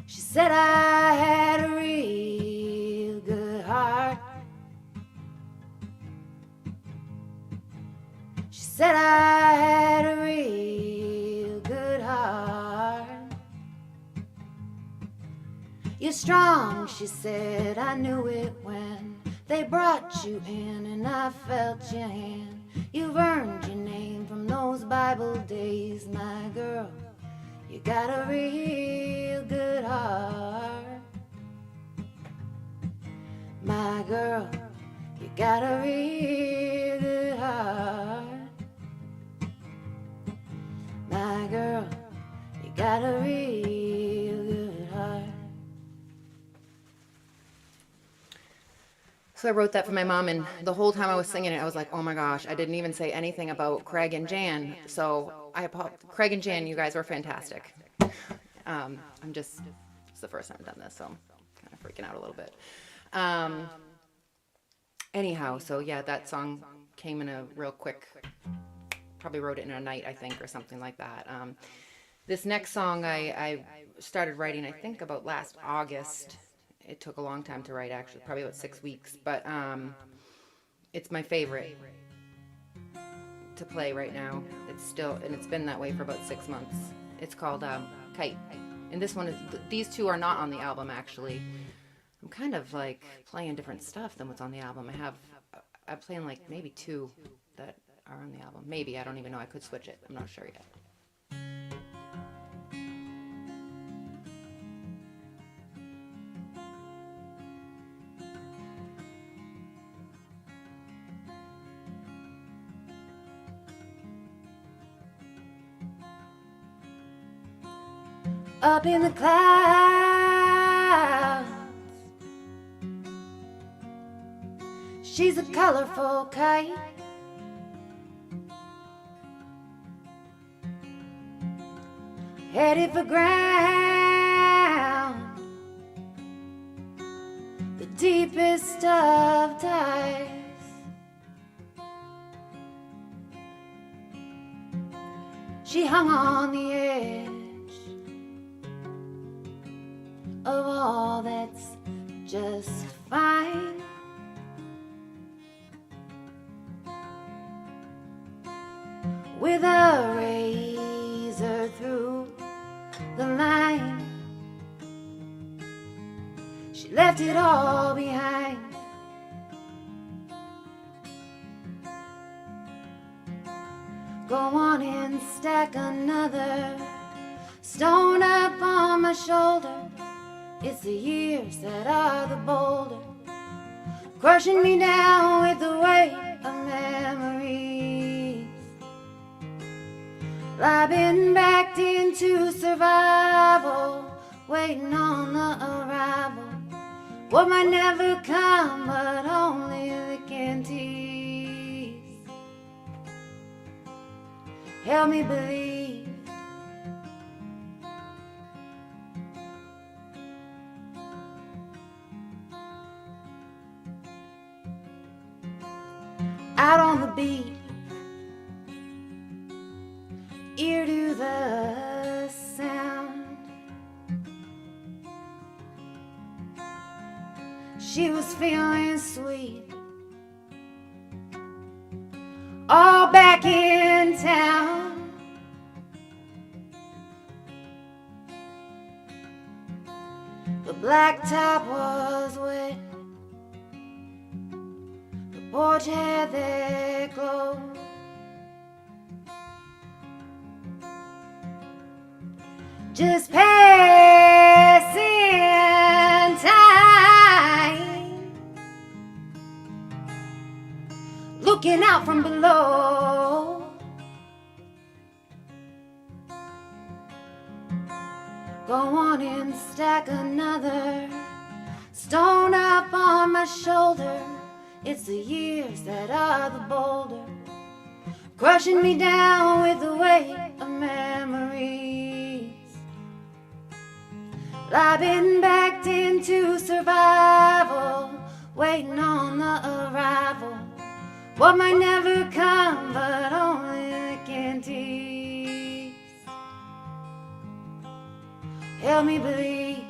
She said I had a real good heart. She said I had a real good heart. You're strong, she said, I knew it when they brought you in and I felt your hand. You've earned your name from those Bible days, my girl. You got a real good heart. My girl, you got a real good heart. My girl, you got a real good heart. So I wrote that for my mom, and the whole time I was singing it, I was like, oh my gosh, I didn't even say anything about Craig and Jan. So Craig and Jan, you guys were fantastic. It's the first time I've done this, so I'm kind of freaking out a little bit. Anyhow, so yeah, that song came in a real quick, probably wrote it in a night, I think, or something like that. This next song I started writing, I think, about last August. It took a long time to write, actually, probably about 6 weeks, but it's my favorite to play right now. It's been that way for about 6 months. It's called Kite. And these two are not on the album, actually. I'm kind of like playing different stuff than what's on the album. I'm playing like maybe 2 that are on the album. Maybe, I don't even know. I could switch it. I'm not sure yet. Up in the clouds, she's a colorful kite. Headed for ground, the deepest of dives. She hung on the edge of all that's just fine. With a razor through the line, she left it all behind. Go on and stack another stone up on my shoulder. It's the years that are the boulder, crushing me down with the weight of memories. I've been backed into survival, waiting on the arrival. What might never come, but only the can tease. Help me believe. Out on the beat, ear to the sound. She was feeling sweet, all back in town. The blacktop was wet, porch had their glow. Just passing time, looking out from below. Go on and stack another stone up on my shoulder. It's the years that are the boulder, crushing me down with the weight of memories. I've been backed into survival, waiting on the arrival. What might never come, but only the can tease. Help me believe.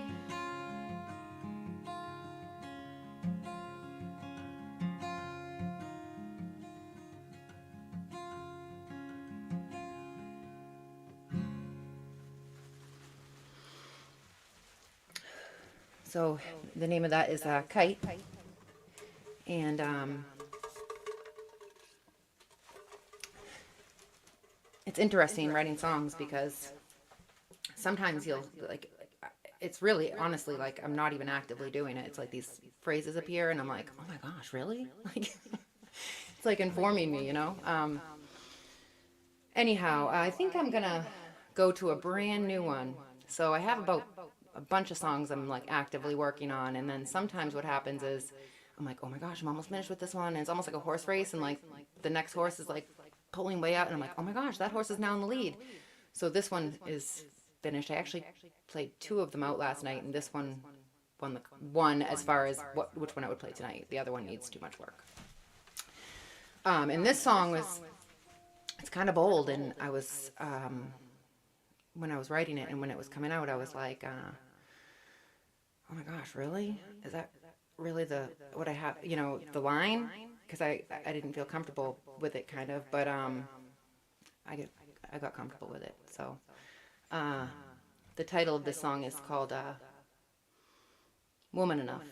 So the name of that is Kite, and it's interesting writing songs because sometimes it's really, honestly, like, I'm not even actively doing it. It's like these phrases appear, and I'm like, oh my gosh, really? Like, it's like informing me, you know? Anyhow, I think I'm gonna go to a brand new one. So I have about a bunch of songs I'm like actively working on, and then sometimes what happens is I'm like, oh my gosh, I'm almost finished with this one, and it's almost like a horse race, and like the next horse is like pulling way out, and I'm like, oh my gosh, that horse is now in the lead. So this one is finished. I actually played 2 of them out last night, and this one won the one as far as which one I would play tonight. The other one needs too much work. And this song it's kind of old, and I was when I was writing it and when it was coming out, I was like, oh my gosh, really? Is that really what I have, you know, the line? Because I didn't feel comfortable with it, kind of, but I got comfortable with it. So the title of this song is called Woman Enough.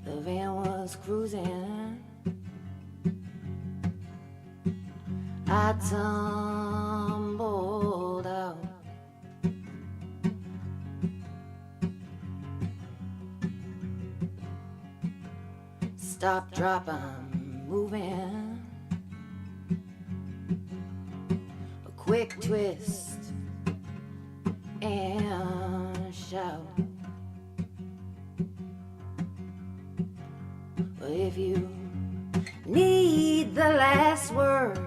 The van was cruising, I tumbled out. Stop, drop, I'm moving. A quick twist and shout. If you need the last word,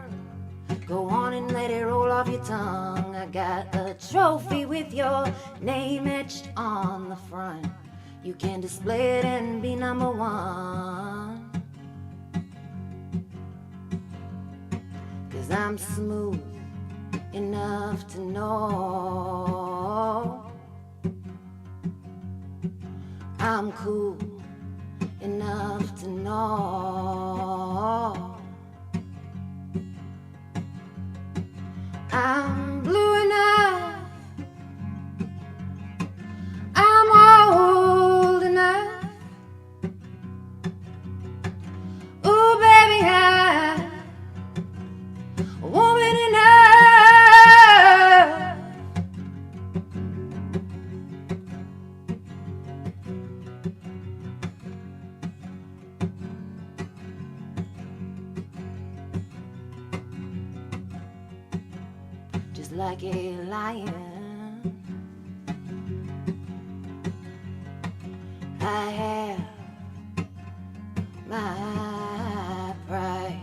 go on and let it roll off your tongue. I got a trophy with your name etched on the front. You can display it and be number 1. 'Cause I'm smooth enough to know I'm cool enough to know I'm blue enough, I'm old enough. Ooh, baby, I'm woman enough. Just like a lion, I have my pride.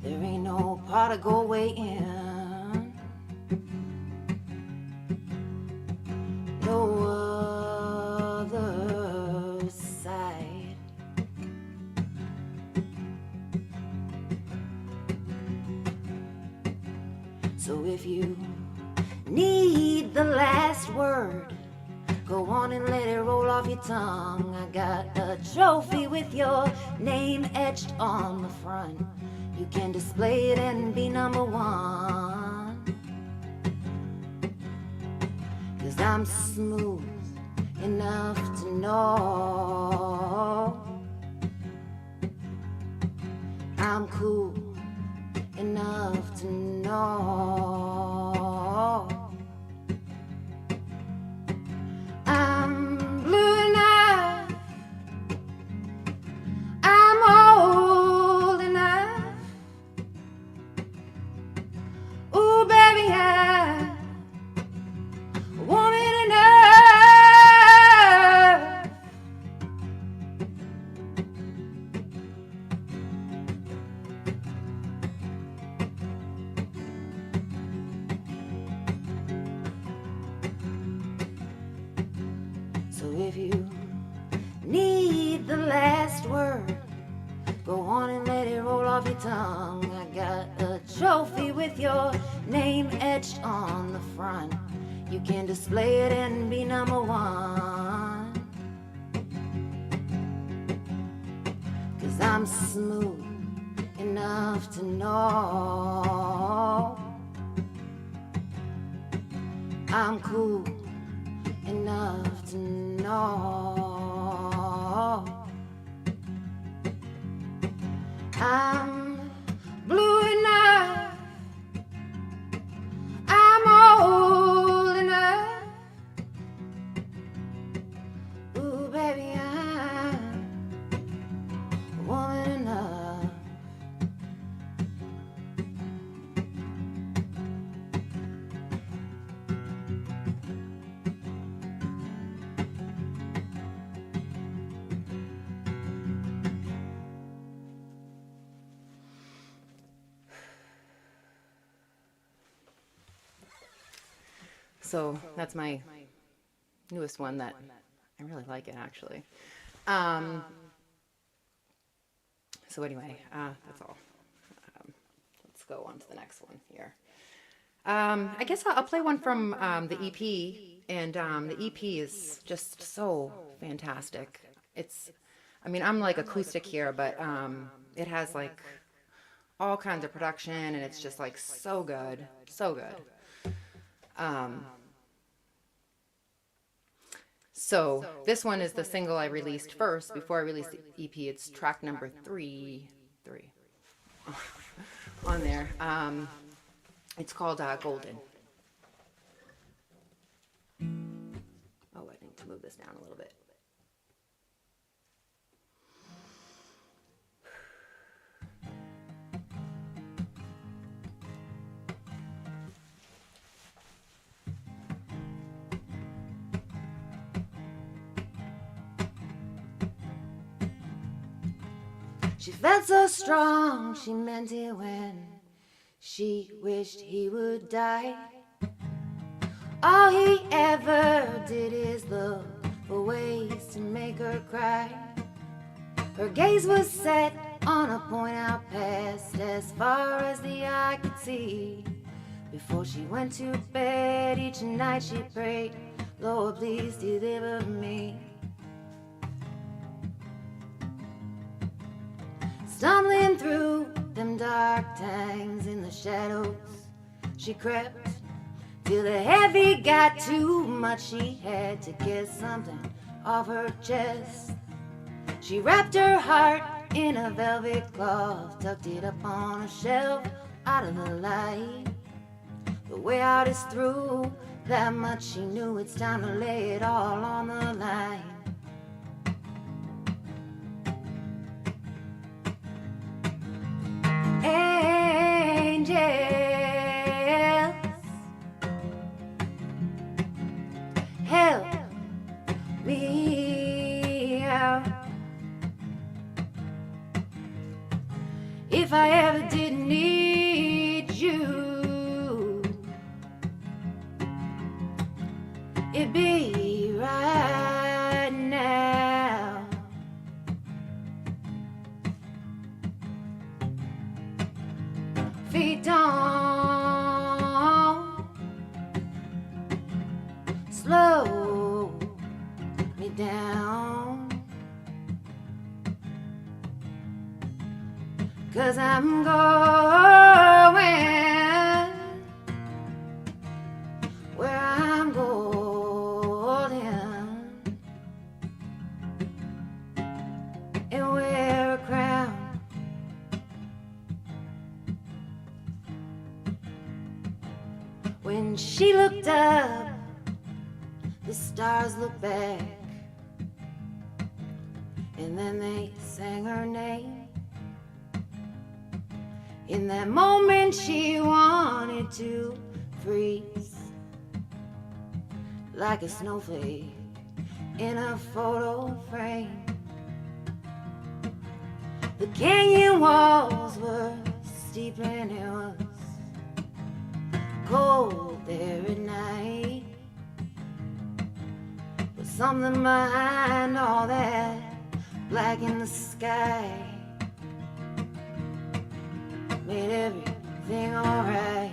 There ain't no part to go waiting, no other side. So if you need the last word, go on and let it roll off your tongue. I got a trophy with your name etched on the front. You can display it and be number 1. 'Cause I'm smooth enough to know I'm cool enough to know I'm blue enough, I'm old enough. Ooh, baby, I'm woman enough. So if you need the last word, go on and let it roll off your tongue. I got a trophy with your name etched on the front. You can display it and be number one. 'Cause I'm smooth enough to know I'm cool enough to know I'm blue enough, I'm old enough. Ooh, baby, I'm woman enough. So that's my newest one that I really like it, actually. So anyway, that's all. Let's go on to the next one here. I guess I'll play one from the EP, and the EP is just so fantastic. I'm like acoustic here, but it has like all kinds of production, and it's just like so good, so good. So this one is the single I released first before I released the EP. It's track number three on there. It's called Golden. Oh, I need to move this down a little bit. She felt so strong, she meant it when she wished he would die. All he ever did is look for ways to make her cry. Her gaze was set on a point out past as far as the eye could see. Before she went to bed each night she prayed, Lord, please deliver me. Stumbling through them dark times in the shadows, she crept till the heavy got too much. She had to get something off her chest. She wrapped her heart in a velvet cloth, tucked it up on a shelf out of the light. The way out is through, that much she knew. It's time to lay it all on the line. Angels, help me out. If I ever did need you, it'd be right now. Feet don't slow me down, 'cause I'm going where I'm golden and wear a crown. When she looked up, the stars looked back, and then they sang her name. In that moment she wanted to freeze like a snowflake in a photo frame. The canyon walls were steep and it was cold there at night, but something behind all that black in the sky made everything alright.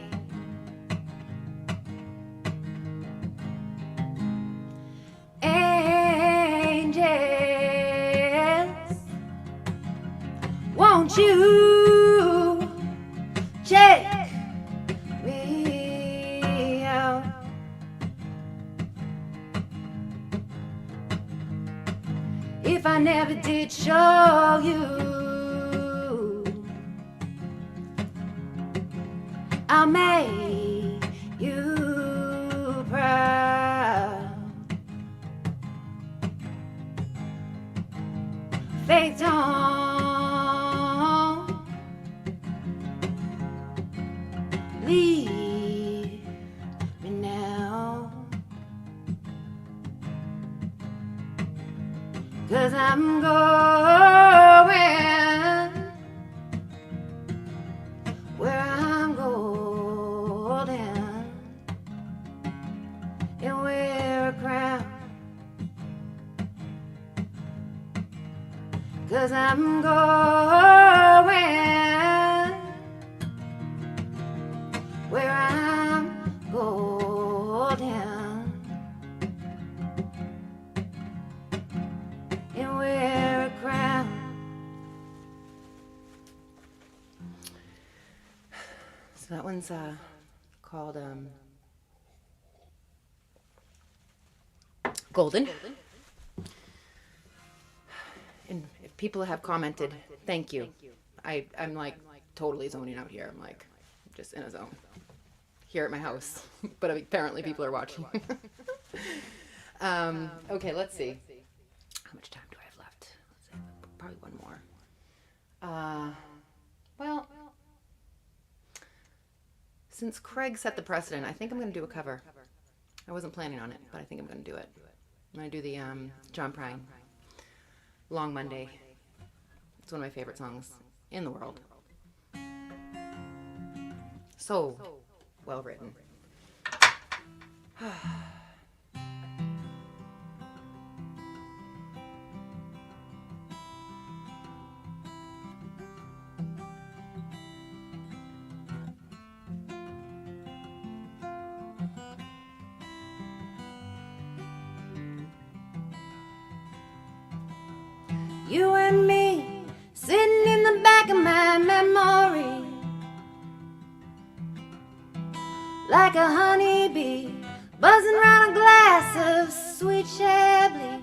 Angels, won't you check me out? If I never did show you, I'll make you proud. Faith don't leave me now, 'cause I'm going where I'm golden and wear a crown. 'Cause I'm going where I'm golden and wear a crown. So that one's called Golden. And if people have commented, thank you. I'm like totally zoning out here. I'm like just in a zone here at my house. But apparently people are watching. Okay, let's see. How much time do I have left? Let's see, probably one more. Well, since Craig set the precedent, I think I'm going to do a cover. I wasn't planning on it, but I think I'm going to do it. I'm going to do the John Prine, Long Monday. It's one of my favorite songs in the world. So well written. You and me, sitting in the back of my memory, like a honeybee, buzzing around a glass of sweet Chablis.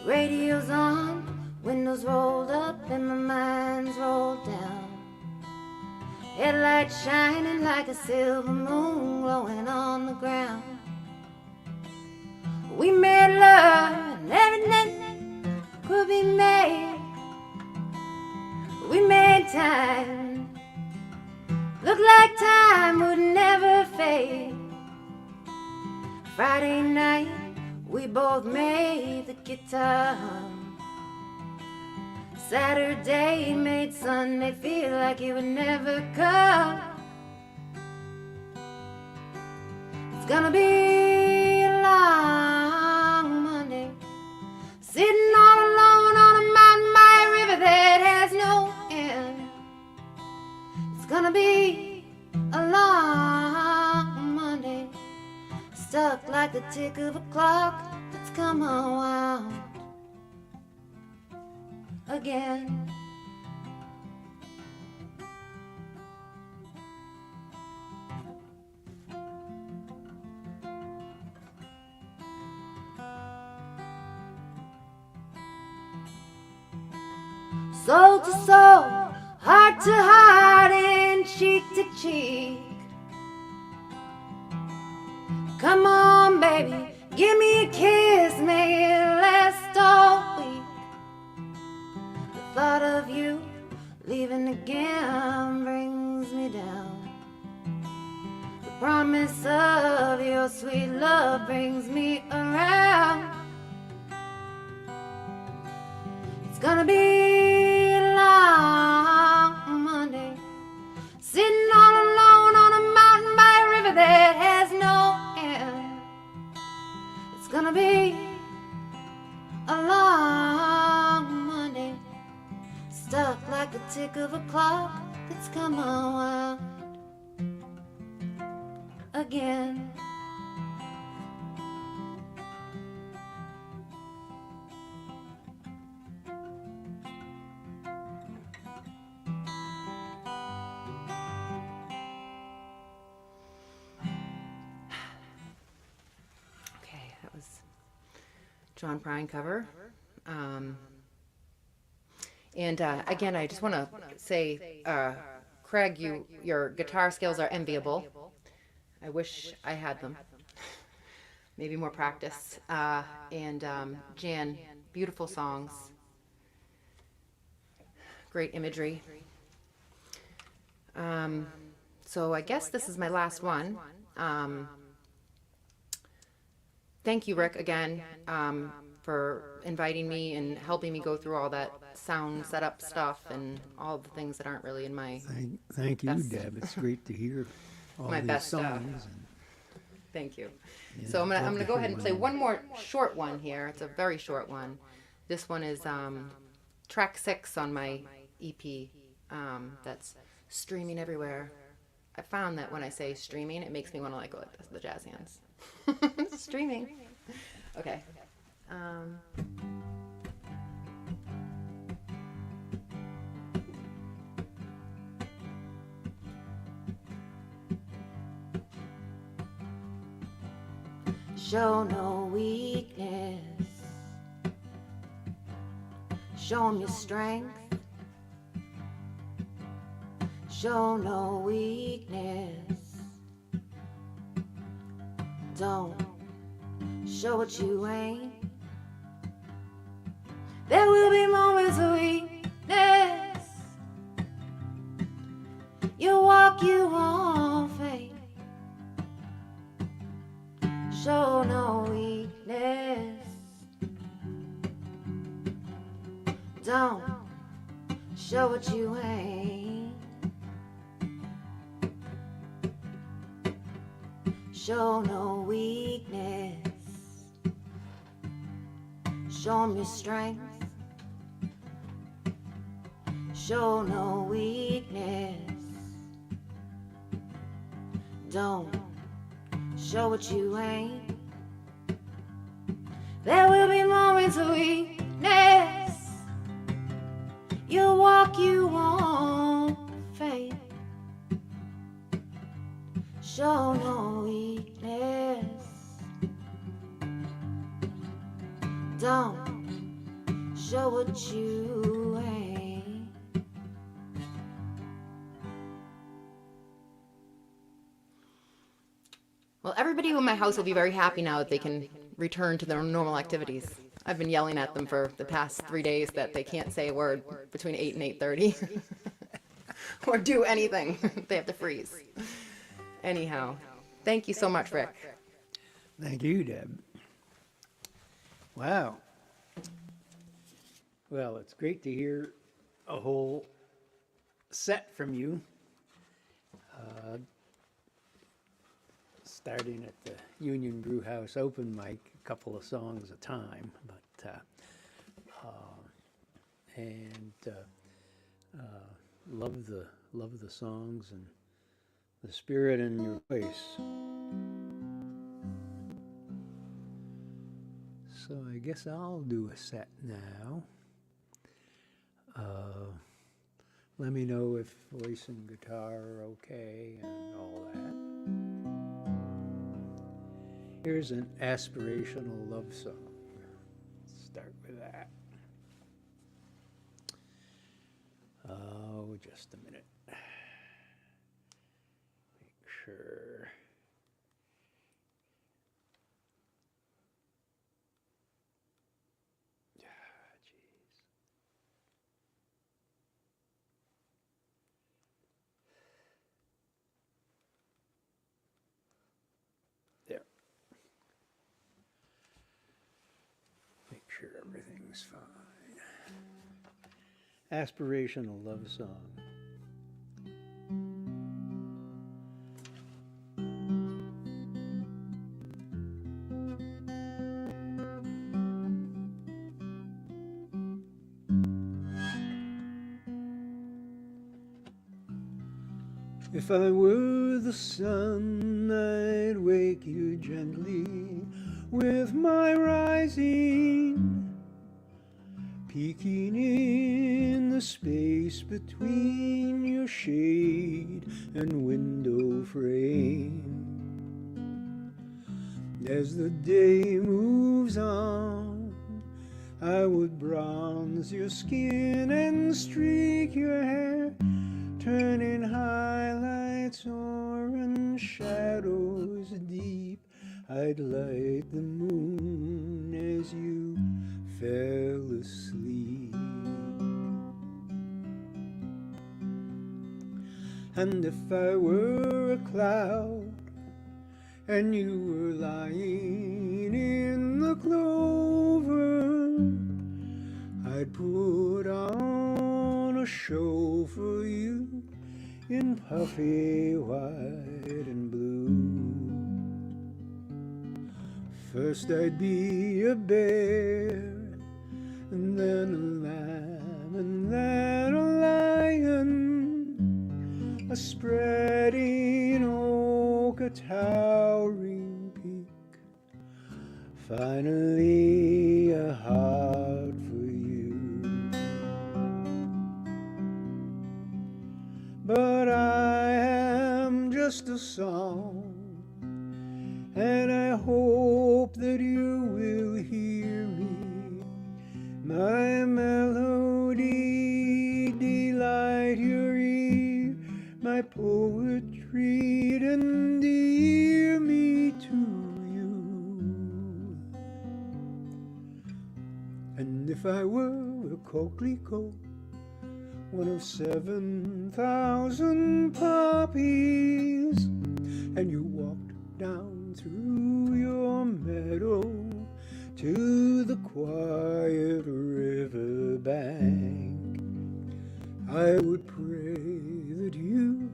Radio's on, windows rolled up and my mind's rolled down. Headlights shining like a silver moon glowing on the ground. We made love and everything could be made. We made time look like time would never fade. Friday night we both made the guitar. Saturday made Sunday feel like it would never come. It's gonna be a long Monday, sitting all alone on a mountain by a river that has no end. It's gonna be a long Monday, stuck like the tick of a clock that's come around again. Soul to soul, heart to heart, and cheek to cheek. Come on, baby, give me a kiss, make it last all week. The thought of you leaving again brings me down. The promise of your sweet love brings me around. It's gonna be a long Monday, sitting all alone on a mountain by a river that has no end. It's gonna be a long Monday, stuck like the tick of a clock that's come around again. Okay, that was John Prine cover. And again, I just want to say, Craig, your guitar skills are enviable. I wish I had them. Maybe more practice. And Jan, beautiful songs. Great imagery. So I guess this is my last one. Thank you, Rick, again, for inviting me and helping me go through all that sound setup stuff and all the things that aren't really in my Thank you, best- Deb. It's great to hear all My these best stuff. songs. And, Thank you. yeah, So I'm gonna thank you go for ahead and play reminding one more short one here. It's a very short one. This one is track 6 on my EP. That's streaming everywhere. I found that when I say streaming, it makes me want to like the jazz hands. Streaming. Okay. Show no weakness. Show 'em your strength. Show no weakness. Don't show what you ain't. There will be moments of weakness. You walk, you won't fade. Show no weakness. Don't show what you ain't. Show no weakness. Show 'em your strength. Show no weakness. Don't show what you ain't. There will be moments of weakness. You walk, you won't fade. Show no weakness. Don't show what you ain't. Well, everybody in my house will be very happy now that they can return to their normal activities. I've been yelling at them for the past 3 days that they can't say a word between 8 and 8:30 or do anything. They have to freeze. Anyhow, thank you so much, Rick. Thank you, Deb. Wow. Well, it's great to hear a whole set from you. Starting at the Union Brew House open mic, a couple of songs a time, but love the songs and the spirit in your voice. So I guess I'll do a set now. Let me know if voice and guitar are okay and all that. Here's an aspirational love song. Let's start with that. Oh, just a minute. Make sure. There. Make sure everything's fine. Aspirational love song. If I were the sun, I'd wake you gently with my rising, peeking in the space between your shade and window frame. As the day moves on, I would bronze your skin and streak your hair, turning highlights orange, shadows deep. I'd light the moon as you fell asleep. And if I were a cloud and you were lying in the clover, I'd put on a show for you in puffy white and blue. First I'd be a bear, and then a lamb, and then a lion, a spreading oak, a towering peak, finally a heart for you. But I am just a song, and I hope that you will hear me. My melody delight your ear, my poetry endear me to you. And if I were a coquelicot, one of 7,000 poppies, and you walked down through your meadow to the quiet river bank, I would pray that you,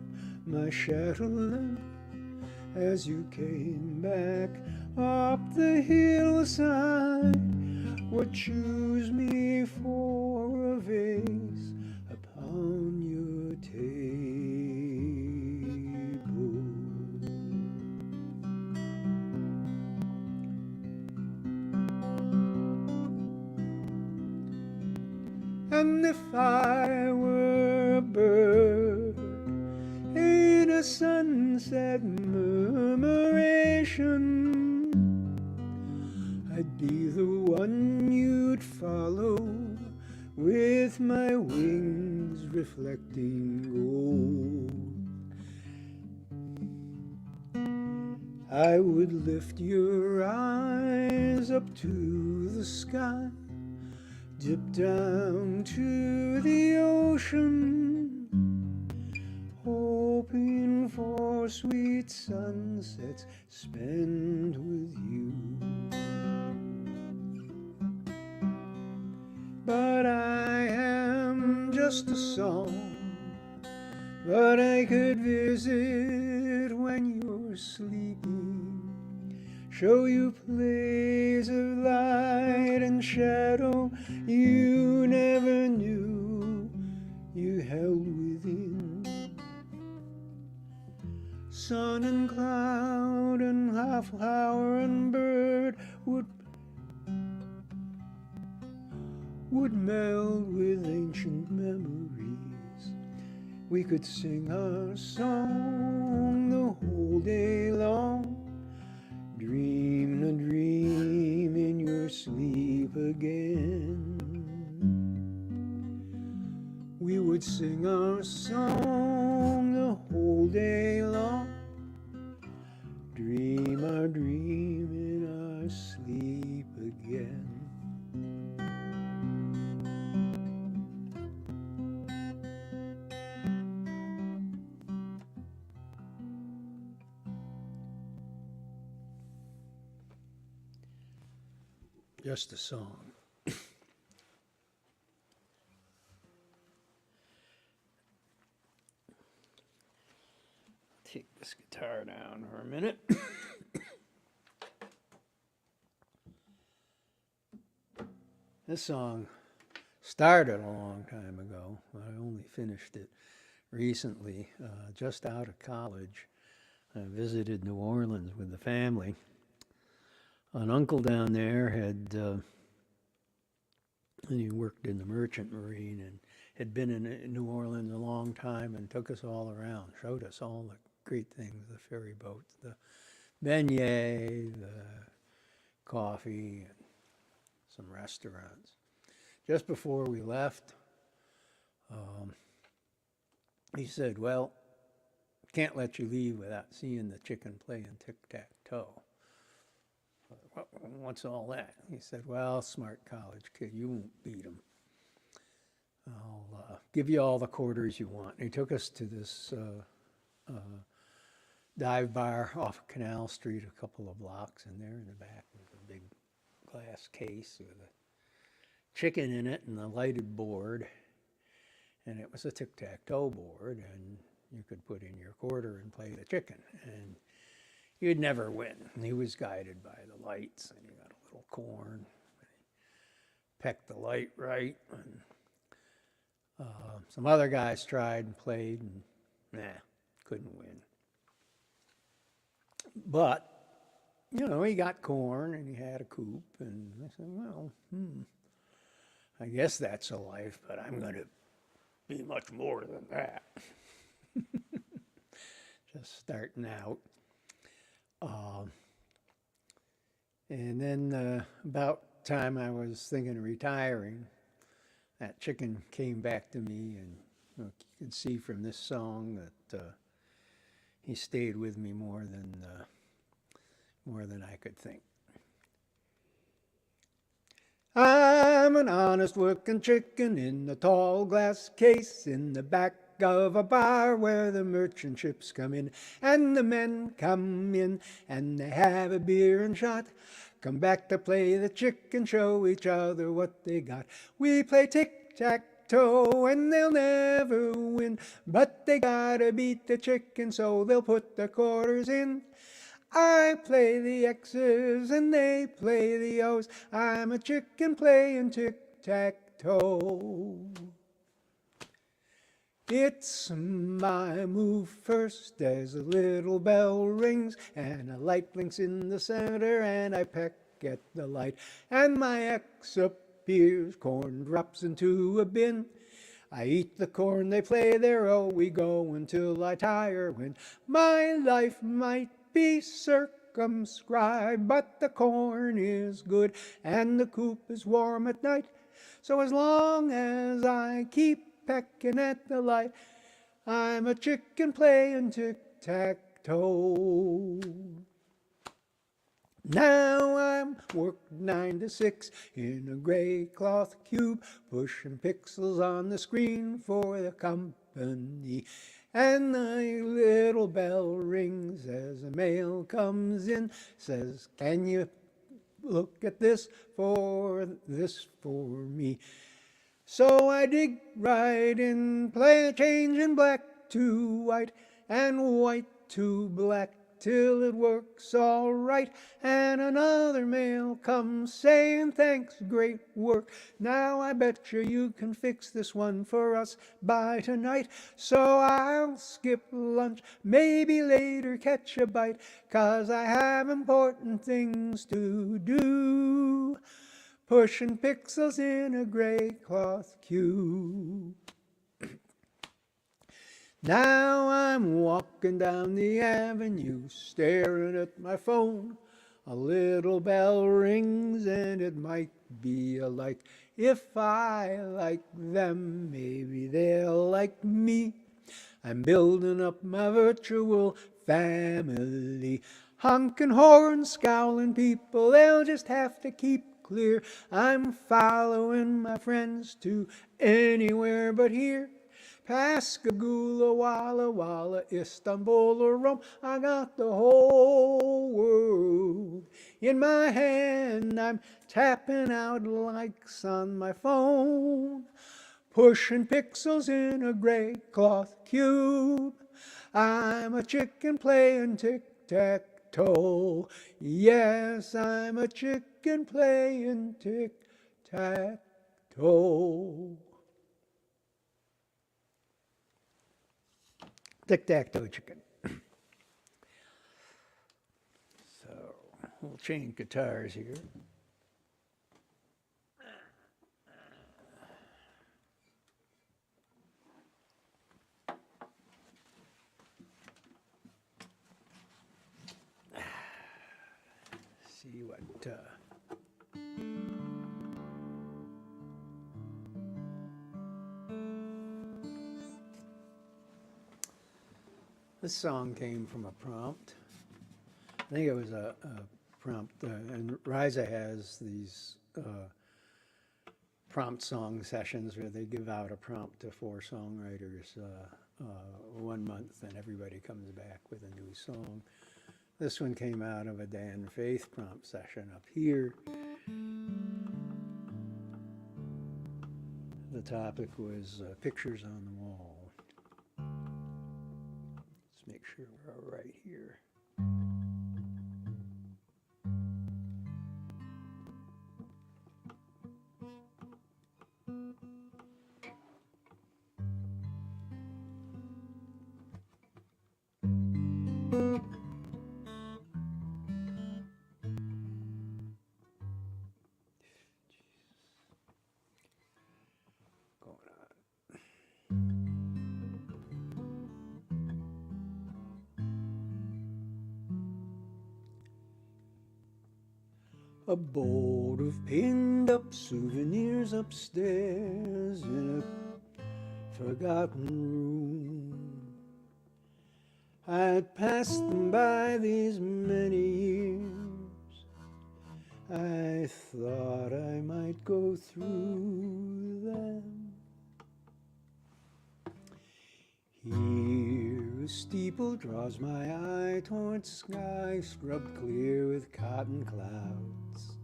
my chatelaine, as you came back up the hillside, would choose me for a vase upon your table. And if I were a bird in a sunset murmuration, I'd be the one you'd follow with my wings reflecting gold. I would lift your eyes up to the sky, dip down to the ocean, hoping for sweet sunsets spent with you. But I am just a song, but I could visit when you're sleeping, show you plays of light and shadow you never knew you held within. Sun and cloud and flower and bird would meld with ancient memories. We could sing our song the whole day long, dream a dream in your sleep again. We would sing our song the whole day long, dream our dream in our sleep again. Just a song. Take this guitar down for a minute. This song started a long time ago, but I only finished it recently, just out of college. I visited New Orleans with the family. An uncle down there and he worked in the merchant marine and had been in New Orleans a long time and took us all around, showed us all the great things, the ferry boats, the beignet, the coffee, and some restaurants. Just before we left, he said, well, can't let you leave without seeing the chicken playing tic-tac-toe. What's all that? He said, well, smart college kid, you won't beat him. I'll give you all the quarters you want. And he took us to this dive bar off Canal Street, a couple of blocks, and there in the back was a big glass case with a chicken in it and a lighted board. And it was a tic-tac-toe board, and you could put in your quarter and play the chicken. And you'd never win. He was guided by the lights, and he got a little corn. He pecked the light right. And some other guys tried and played, and couldn't win. But, he got corn, and he had a coop, and I said, well, I guess that's a life, but I'm going to be much more than that. Just starting out. And then about time I was thinking of retiring, that chicken came back to me, and you can see from this song that he stayed with me more than I could think. I'm an honest working chicken in a tall glass case in the back of a bar where the merchant ships come in, and the men come in and they have a beer and shot, come back to play the chicken, show each other what they got. We play tic-tac-toe and they'll never win, but they gotta beat the chicken, so they'll put the quarters in. I play the X's and they play the O's. I'm a chicken playing tic-tac-toe. It's my move first as a little bell rings and a light blinks in the center, and I peck at the light and my X appears. Corn drops into a bin. I eat the corn, they play their O. We go until I tire, when my life might be circumscribed, but the corn is good and the coop is warm at night. So as long as I keep pecking at the light, I'm a chicken playing tic-tac-toe. Now I'm working 9 to 6 in a gray cloth cube, pushing pixels on the screen for the company. And the little bell rings as a mail comes in, says, can you look at this for me? So I dig right in, changing black to white and white to black till it works all right. And another mail comes saying, thanks, great work. Now I bet you can fix this one for us by tonight. So I'll skip lunch, maybe later catch a bite, 'cause I have important things to do. Pushing pixels in a gray cloth cube. Now I'm walking down the avenue, staring at my phone. A little bell rings and it might be a like. If I like them, maybe they'll like me. I'm building up my virtual family. Honking horns, scowling people, they'll just have to keep clear. I'm following my friends to anywhere but here. Pascagoula, Walla Walla, Istanbul or Rome, I got the whole world in my hand. I'm tapping out likes on my phone, pushing pixels in a gray cloth cube. I'm a chicken playing tic-tac-toe. Yes, I'm a chicken playing tic-tac-toe. Tic-tac-toe chicken. So we'll change guitars here. See what this song came from a prompt. I think it was a prompt, and Riza has these prompt song sessions where they give out a prompt to 4 songwriters 1 month, and everybody comes back with a new song. This one came out of a Dan Faith prompt session up here. The topic was pictures on the wall. Let's make sure we're all right here. A board of pinned up souvenirs upstairs in a forgotten room. I'd passed them by these many years. I thought I might go through them. Here a steeple draws my eye towards sky scrubbed clear with cotton clouds.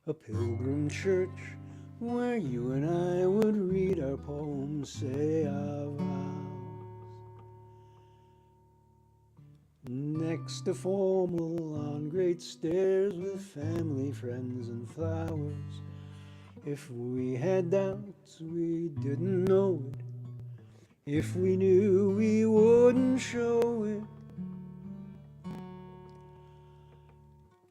A pilgrim church where you and I would read our poems, say our vows. Next a formal on great stairs with family, friends and flowers. If we had doubts, we didn't know it. If we knew, we wouldn't show it.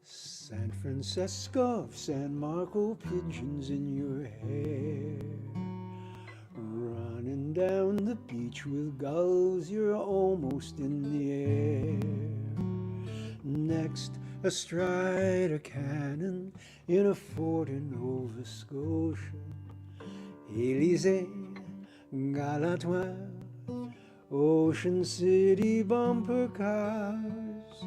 San Francisco of San Marco, pigeons in your hair. Running down the beach with gulls, you're almost in the air. Next, astride a cannon in a fort in Nova Scotia. Élysée, Galatoire, Ocean City bumper cars.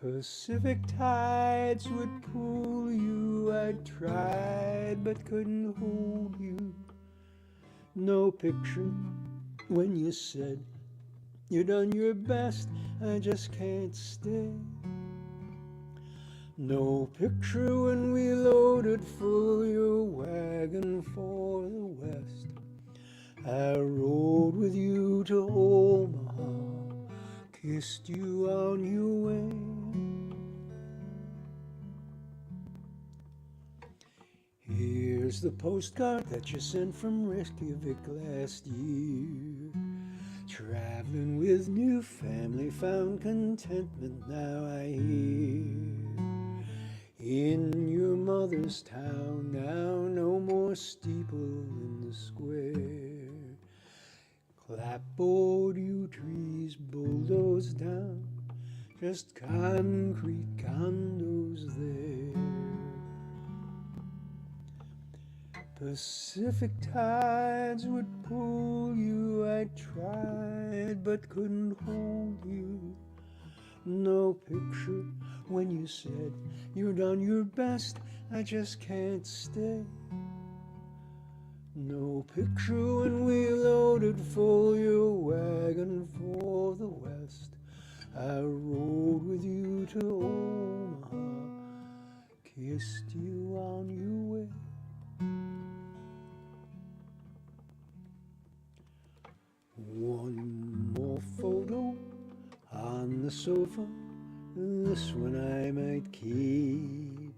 Pacific tides would pull you. I tried but couldn't hold you. No picture when you said you've done your best, I just can't stay. No picture when we loaded full your wagon for the west. I rode with you to Omaha, kissed you on your way. Here's the postcard that you sent from Reykjavik last year. Traveling with new family, found contentment now I hear. In your mother's town now, no more steeple in the square. Clapboard you trees bulldozed down, just concrete condos there. Pacific tides would pull you. I tried but couldn't hold you. No picture when you said you've done your best, I just can't stay. No picture when we loaded full your wagon for the west. I rode with you to Omaha, kissed you on your way. One more photo on the sofa, this one I might keep.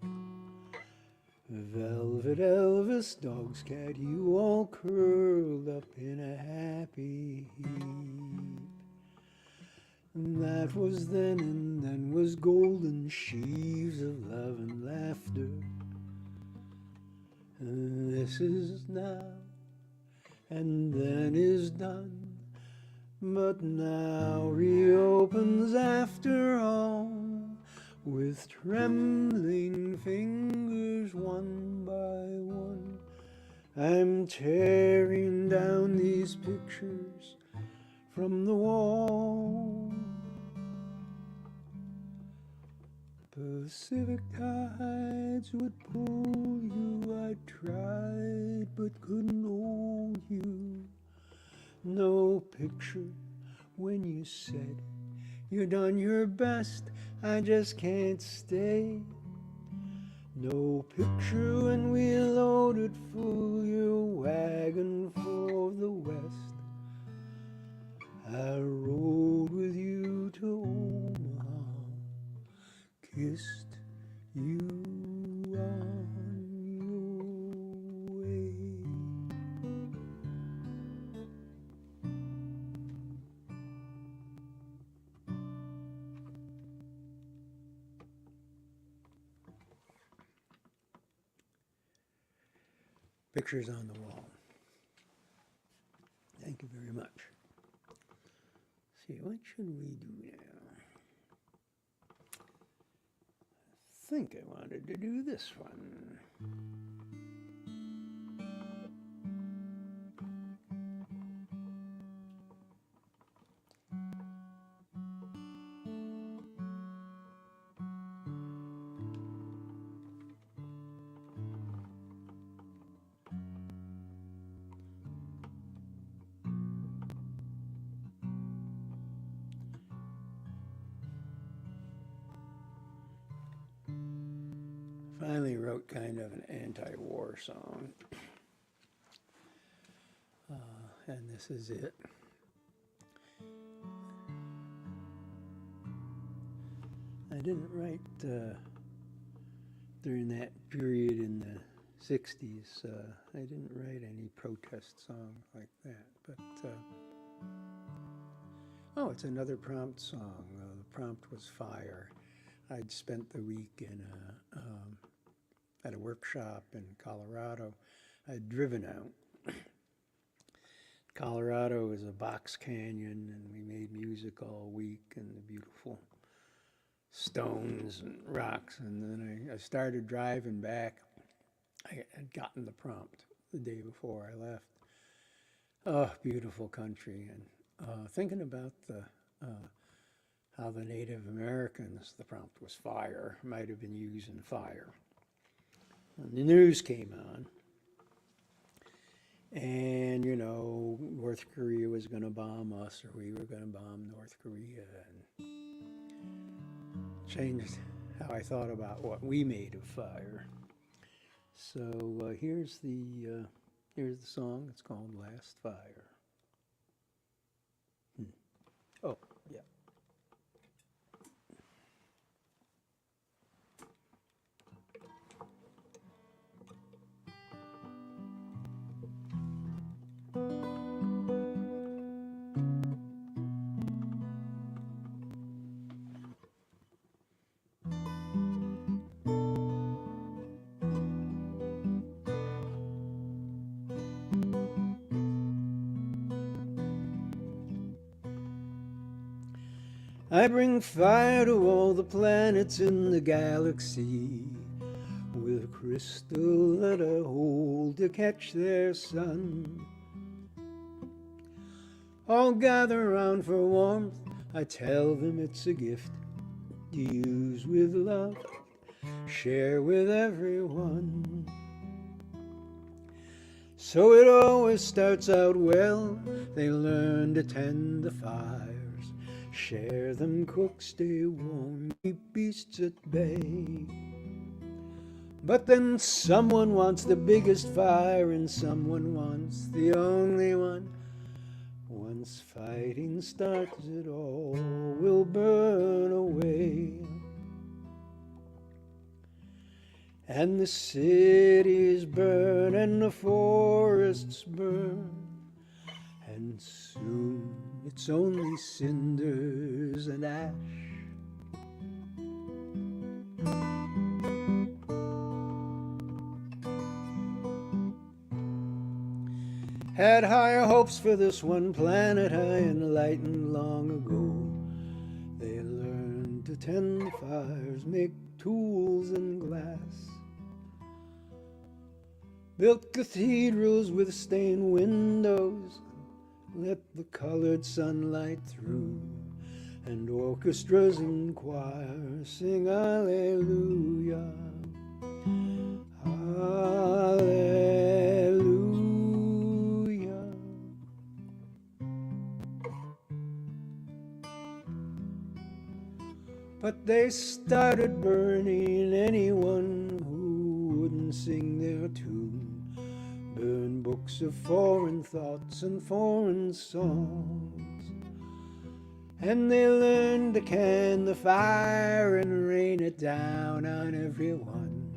velvet Elvis, dog's cat, you all curled up in a happy heap. And that was then, and then was golden sheaves of love and laughter. And this is now, and then is done, but now reopens after all, with trembling fingers one by one. I'm tearing down these pictures from the wall. Pacific tides would pull you, I tried but couldn't hold you. No picture when you said you'd done your best, I just can't stay. No picture when we loaded full your wagon for the west. I rode with you to Omaha, kissed you on your way. Pictures on the wall. Thank you very much. See, what should we do now? I think I wanted to do this one. Finally wrote kind of an anti-war song, and this is it. I didn't write during that period in the 60s. I didn't write any protest song like that, but oh, it's another prompt song. The prompt was fire. I'd spent the week in at a workshop in Colorado. I'd driven out. Colorado is a box canyon, and we made music all week, and the beautiful stones and rocks. And then I started driving back. I had gotten the prompt the day before I left. Oh, beautiful country. And thinking about how the Native Americans, the prompt was fire, might have been using fire. And the news came on, and, you know, North Korea was going to bomb us, or we were going to bomb North Korea, and changed how I thought about what we made of fire. So here's the song. It's called Last Fire. Oh, yeah. I bring fire to all the planets in the galaxy, with a crystal that I hold to catch their sun. All gather round for warmth, I tell them it's a gift to use with love, share with everyone. So it always starts out well, they learn to tend the fires, share them, cook, stay warm, keep beasts at bay. But then someone wants the biggest fire, and someone wants the only one. Once fighting starts, it all will burn away. And the cities burn and the forests burn, and soon it's only cinders and ash. Had higher hopes for this one planet I enlightened long ago. They learned to tend the fires, make tools and glass, built cathedrals with stained windows, let the colored sunlight through, and orchestras and choirs sing Alleluia, Alleluia. But they started burning anyone who wouldn't sing their tune, burn books of foreign thoughts and foreign songs. And they learned to can the fire and rain it down on everyone.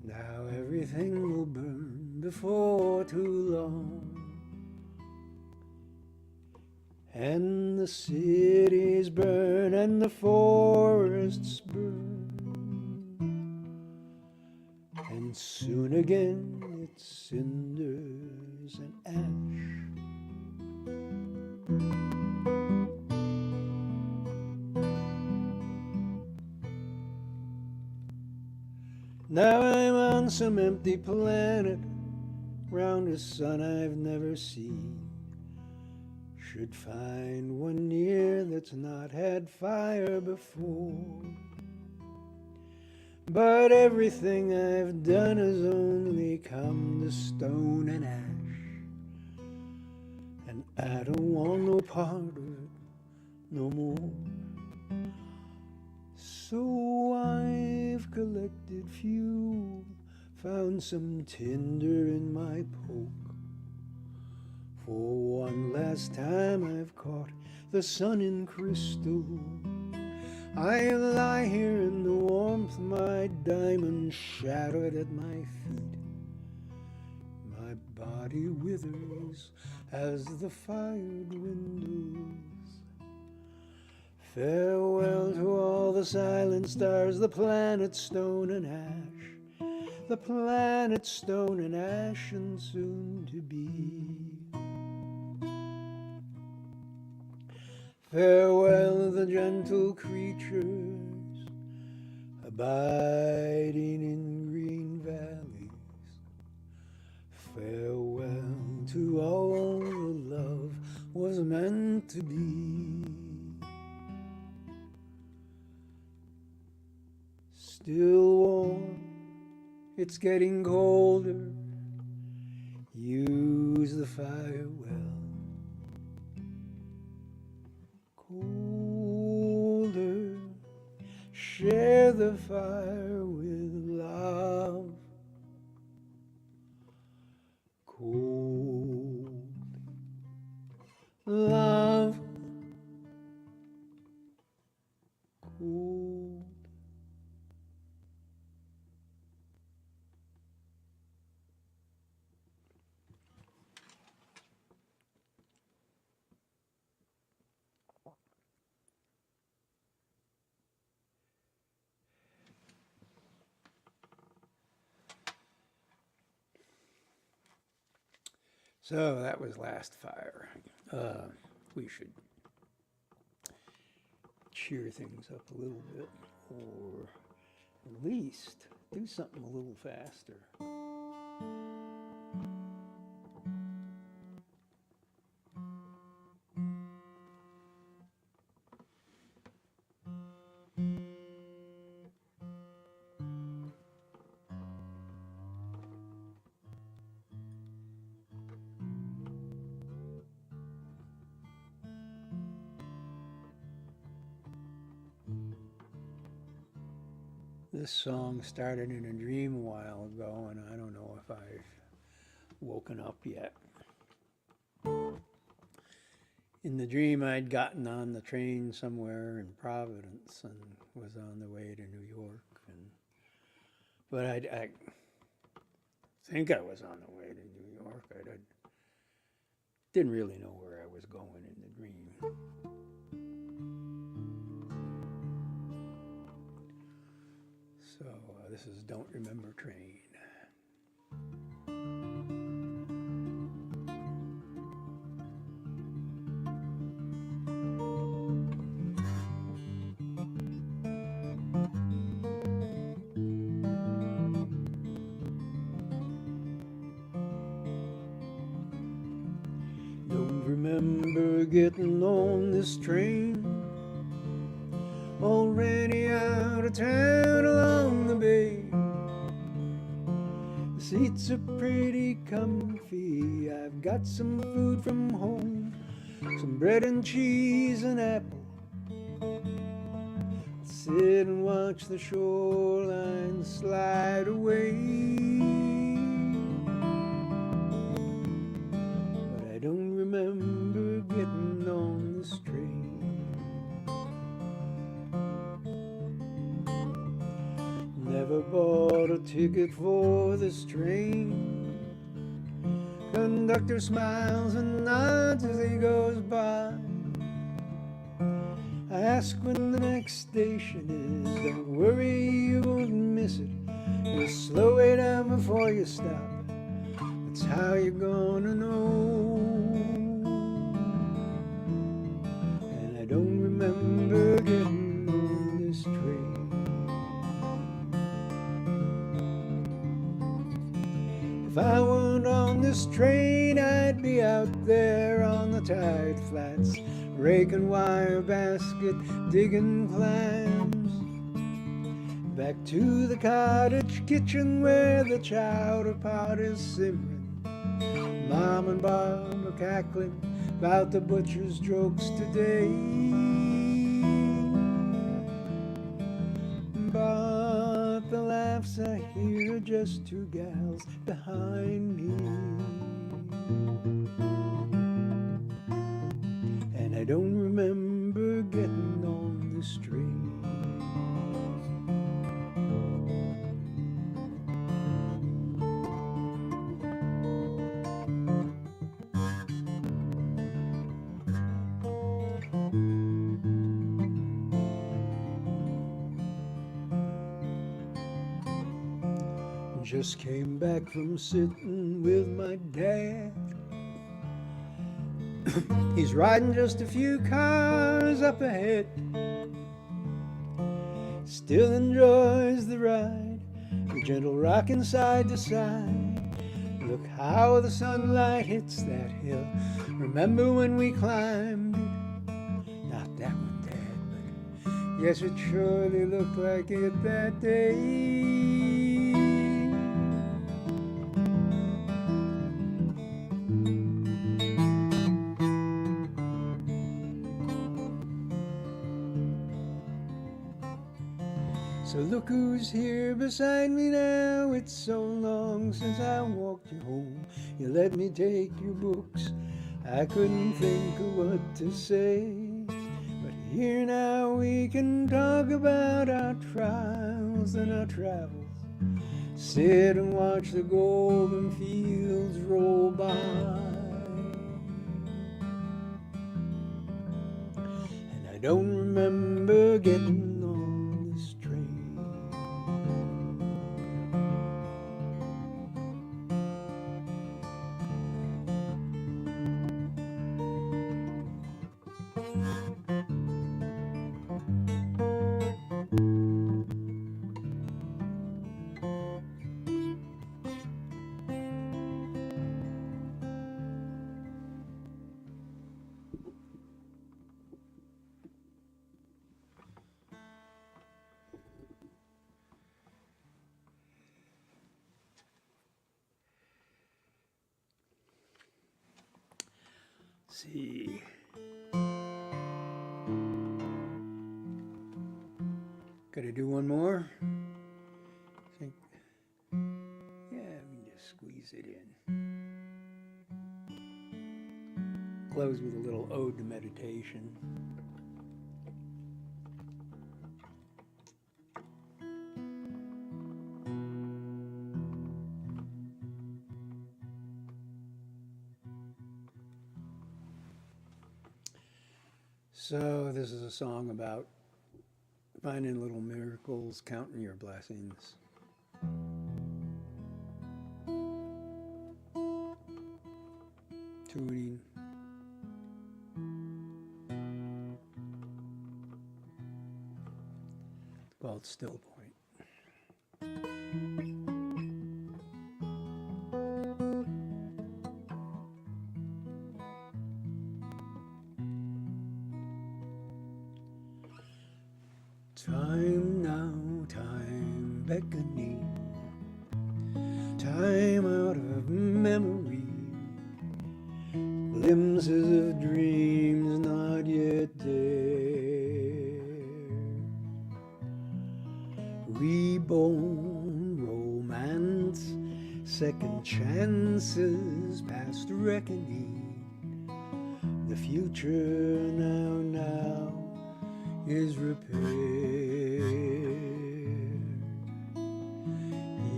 Now everything will burn before too long. And the cities burn and the forests burn, and soon again it's cinders and ash. Now I'm on some empty planet, round a sun I've never seen. Should find one near that's not had fire before. But everything I've done has only come to stone and ash, and I don't want no part of it no more. So I've collected fuel, found some tinder in my poke. For one last time I've caught the sun in crystal. I lie here in the warmth, my diamond shattered at my feet. My body withers as the fired windows. Farewell to all the silent stars, the planet stone and ash, the planet stone and ash and soon to be. Farewell the gentle creatures abiding in green valleys. Farewell to all the love was meant to be. Still warm, it's getting colder. Use the fire well. Colder, share the fire with love. Cold love, cold. So that was Last Fire. We should cheer things up a little bit, or at least do something a little faster. This song started in a dream a while ago, and I don't know if I've woken up yet. In the dream, I'd gotten on the train somewhere in Providence and was on the way to New York. And But I think I was on the way to New York. I didn't really know where I was going in the dream. So this is Don't Remember Train. Remember getting on this train, already out of town along the bay. The seats are pretty comfy, I've got some food from home, some bread and cheese and apple. I'll sit and watch the shoreline slide away. I don't remember getting on this train. Never bought a ticket for this train. Conductor smiles and nods as he goes by. I ask when the next station is. Don't worry, you won't miss it. Just slow it down before you stop. That's how you're gonna know. And I don't remember getting on this train. If I weren't on this train, I'd be out there on the tide flats, raking wire basket, digging clams. Back to the cottage kitchen where the chowder pot is simmering. Mom and Bob are cackling about the butcher's jokes today. But the laughs I hear are just two gals behind me. And I don't remember getting on this train. Just came back from sitting with my dad. He's riding just a few cars up ahead. Still enjoys the ride, the gentle rocking side to side. Look how the sunlight hits that hill. Remember when we climbed it? Not that one, Dad, but yes, it surely looked like it that day. So look who's here beside me now. It's so long since I walked you home. You let me take your books. I couldn't think of what to say. But here now we can talk about our trials and our travels. Sit and watch the golden fields roll by. And I don't remember getting on this train. See. Gotta do one more. Think. Yeah, we can just squeeze it in. Close with a little ode to meditation. So this is a song about finding little miracles, counting your blessings. Tuning. It's called Still Point. Time now, time beckoning, time out of memory, glimpses of dreams not yet there, reborn romance, second chances past reckoning, the future now is repaired.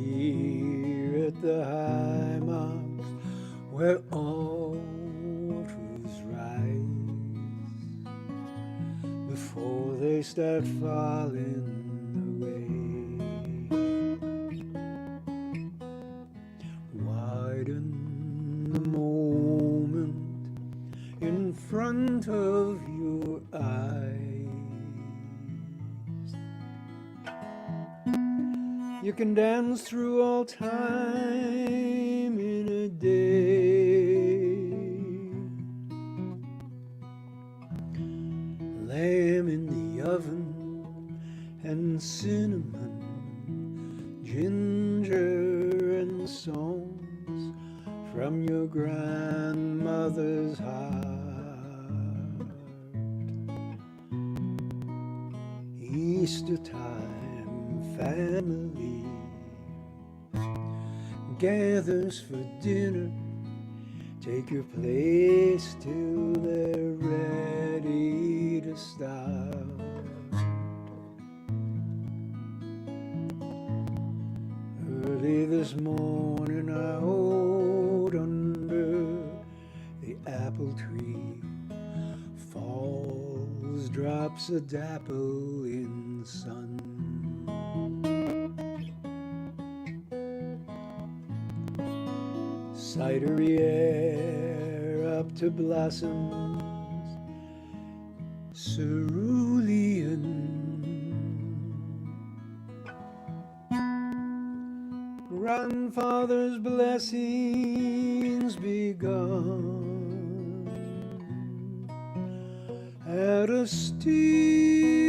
Here at the high marks where all truths rise, before they start falling away, widen the moment in front of your eyes. You can dance through all time in a day. Lamb in the oven and cinnamon, ginger and songs from your grandmother's heart. Easter time, family gathers for dinner. Take your place till they're ready to start. Early this morning I out under the apple tree, falls drops of dapple in sun. Cidery air up to blossoms, cerulean. Grandfather's blessings begun at a steel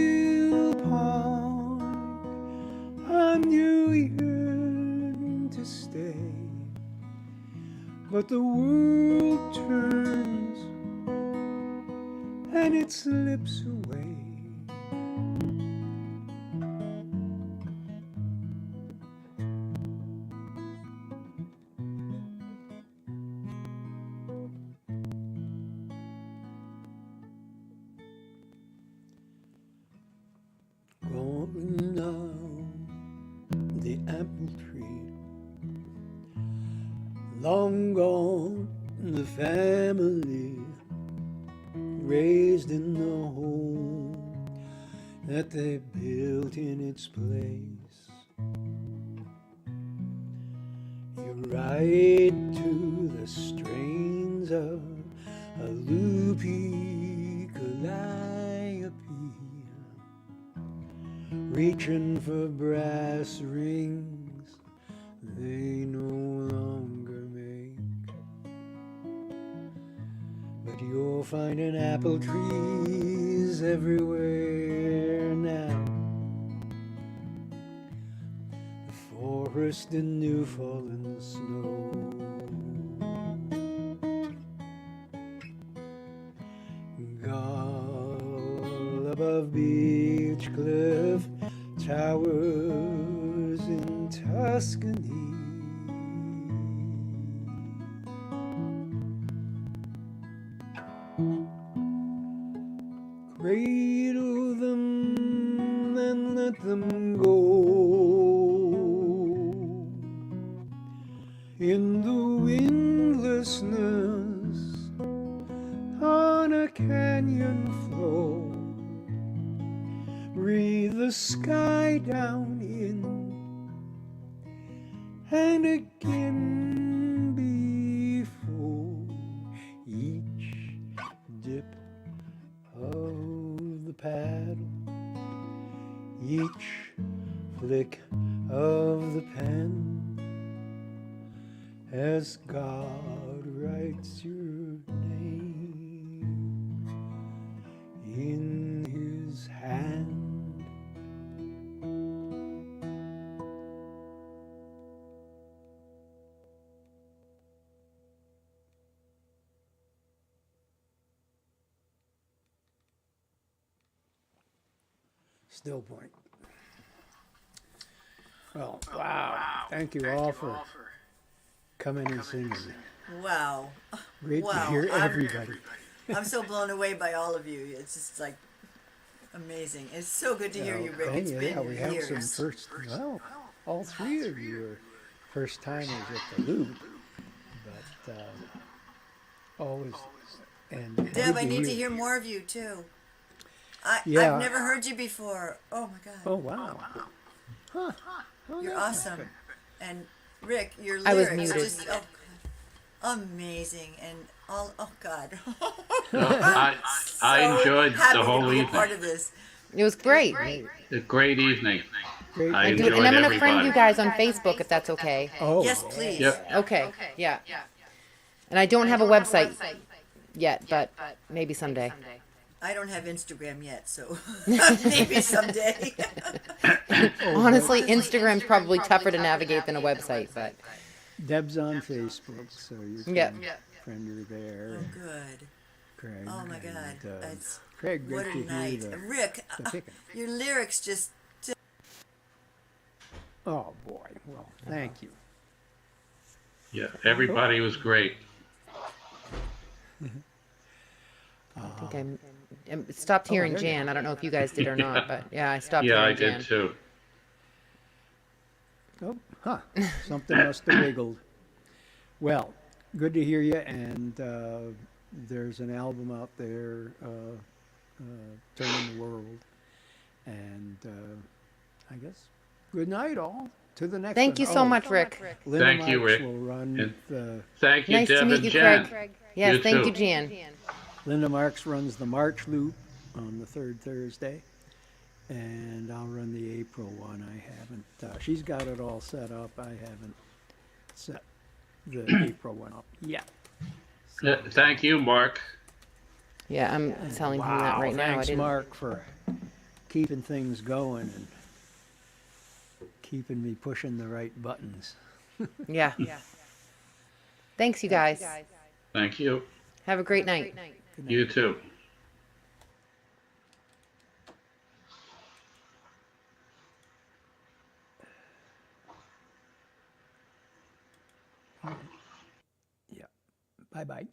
point. I knew yearned to stay, but the world turns and it slips away. Gone now, the apple tree, long gone the family, raised in the home that they built in its place. You ride to the strains of a Luby calliope, reaching for brass rings they no longer make. But you'll find an apple trees everywhere now, the forest in new fallen snow. Gull above beach cliff towers in Tuscany. Cradle them and let them go in the windlessness on a canyon flow. Breathe the sky down in, and again before each dip of the paddle, each flick of the pen, as God writes your name in his hand. Still point. Well, wow. Thank you all for coming and singing. Wow. Great Wow. to hear everybody. I'm so blown away by all of you. It's just like amazing. It's so good to hear you, Rick. It's been we years. have some first, well, all three of you are first timers at the Loop, but always, and Deb, good I need to hear more of you too. I've never heard you before. Oh my God. Oh, wow. Huh. Oh, You're that's awesome. And Rick, your I was lyrics are muted. just amazing. And all, oh God. I enjoyed Happy the whole to be a evening. part of this. It was great. A great evening. Great. I And enjoyed I'm going to everybody. friend you guys on Facebook if that's okay. Oh, Yes, please. Yep. Okay. Yeah. And I don't have a website yet, but maybe someday. I don't have Instagram yet, so maybe someday. Honestly, Instagram's probably tougher to navigate than a website, but Deb's on Facebook, so you can Yep. friend her there. Oh, good. Craig. Oh my God. and, That's Craig, what great a to hear night. the Rick, picking. your lyrics just. Oh boy, well, thank you. Yeah, everybody was great. I think I stopped hearing there you Jan. I don't know if you guys did or not, but yeah, I stopped Yeah, I hearing Jan. did too. Oh, something must have wiggled. Well, good to hear you, and there's an album out there, Turning the World, and I guess good night all. To the next Thank one. you so much, Rick. Linda Thank you, Marks Rick. will run And- the, Thank you, Nice Deb to meet and you, Jen. Craig. Yes, You thank too. you, Jan. Linda Marks runs the March Loop on the third Thursday, and I'll run the April one. I haven't, she's got it all set up. I haven't set the April one up yet. Thank you, Mark. Yeah, I'm telling him that right now. I Thanks, didn't. Mark, for keeping things going and keeping me pushing the right buttons. Yeah. Thanks, you guys. Thank you. Have a great night. You too. Yeah. Bye-bye.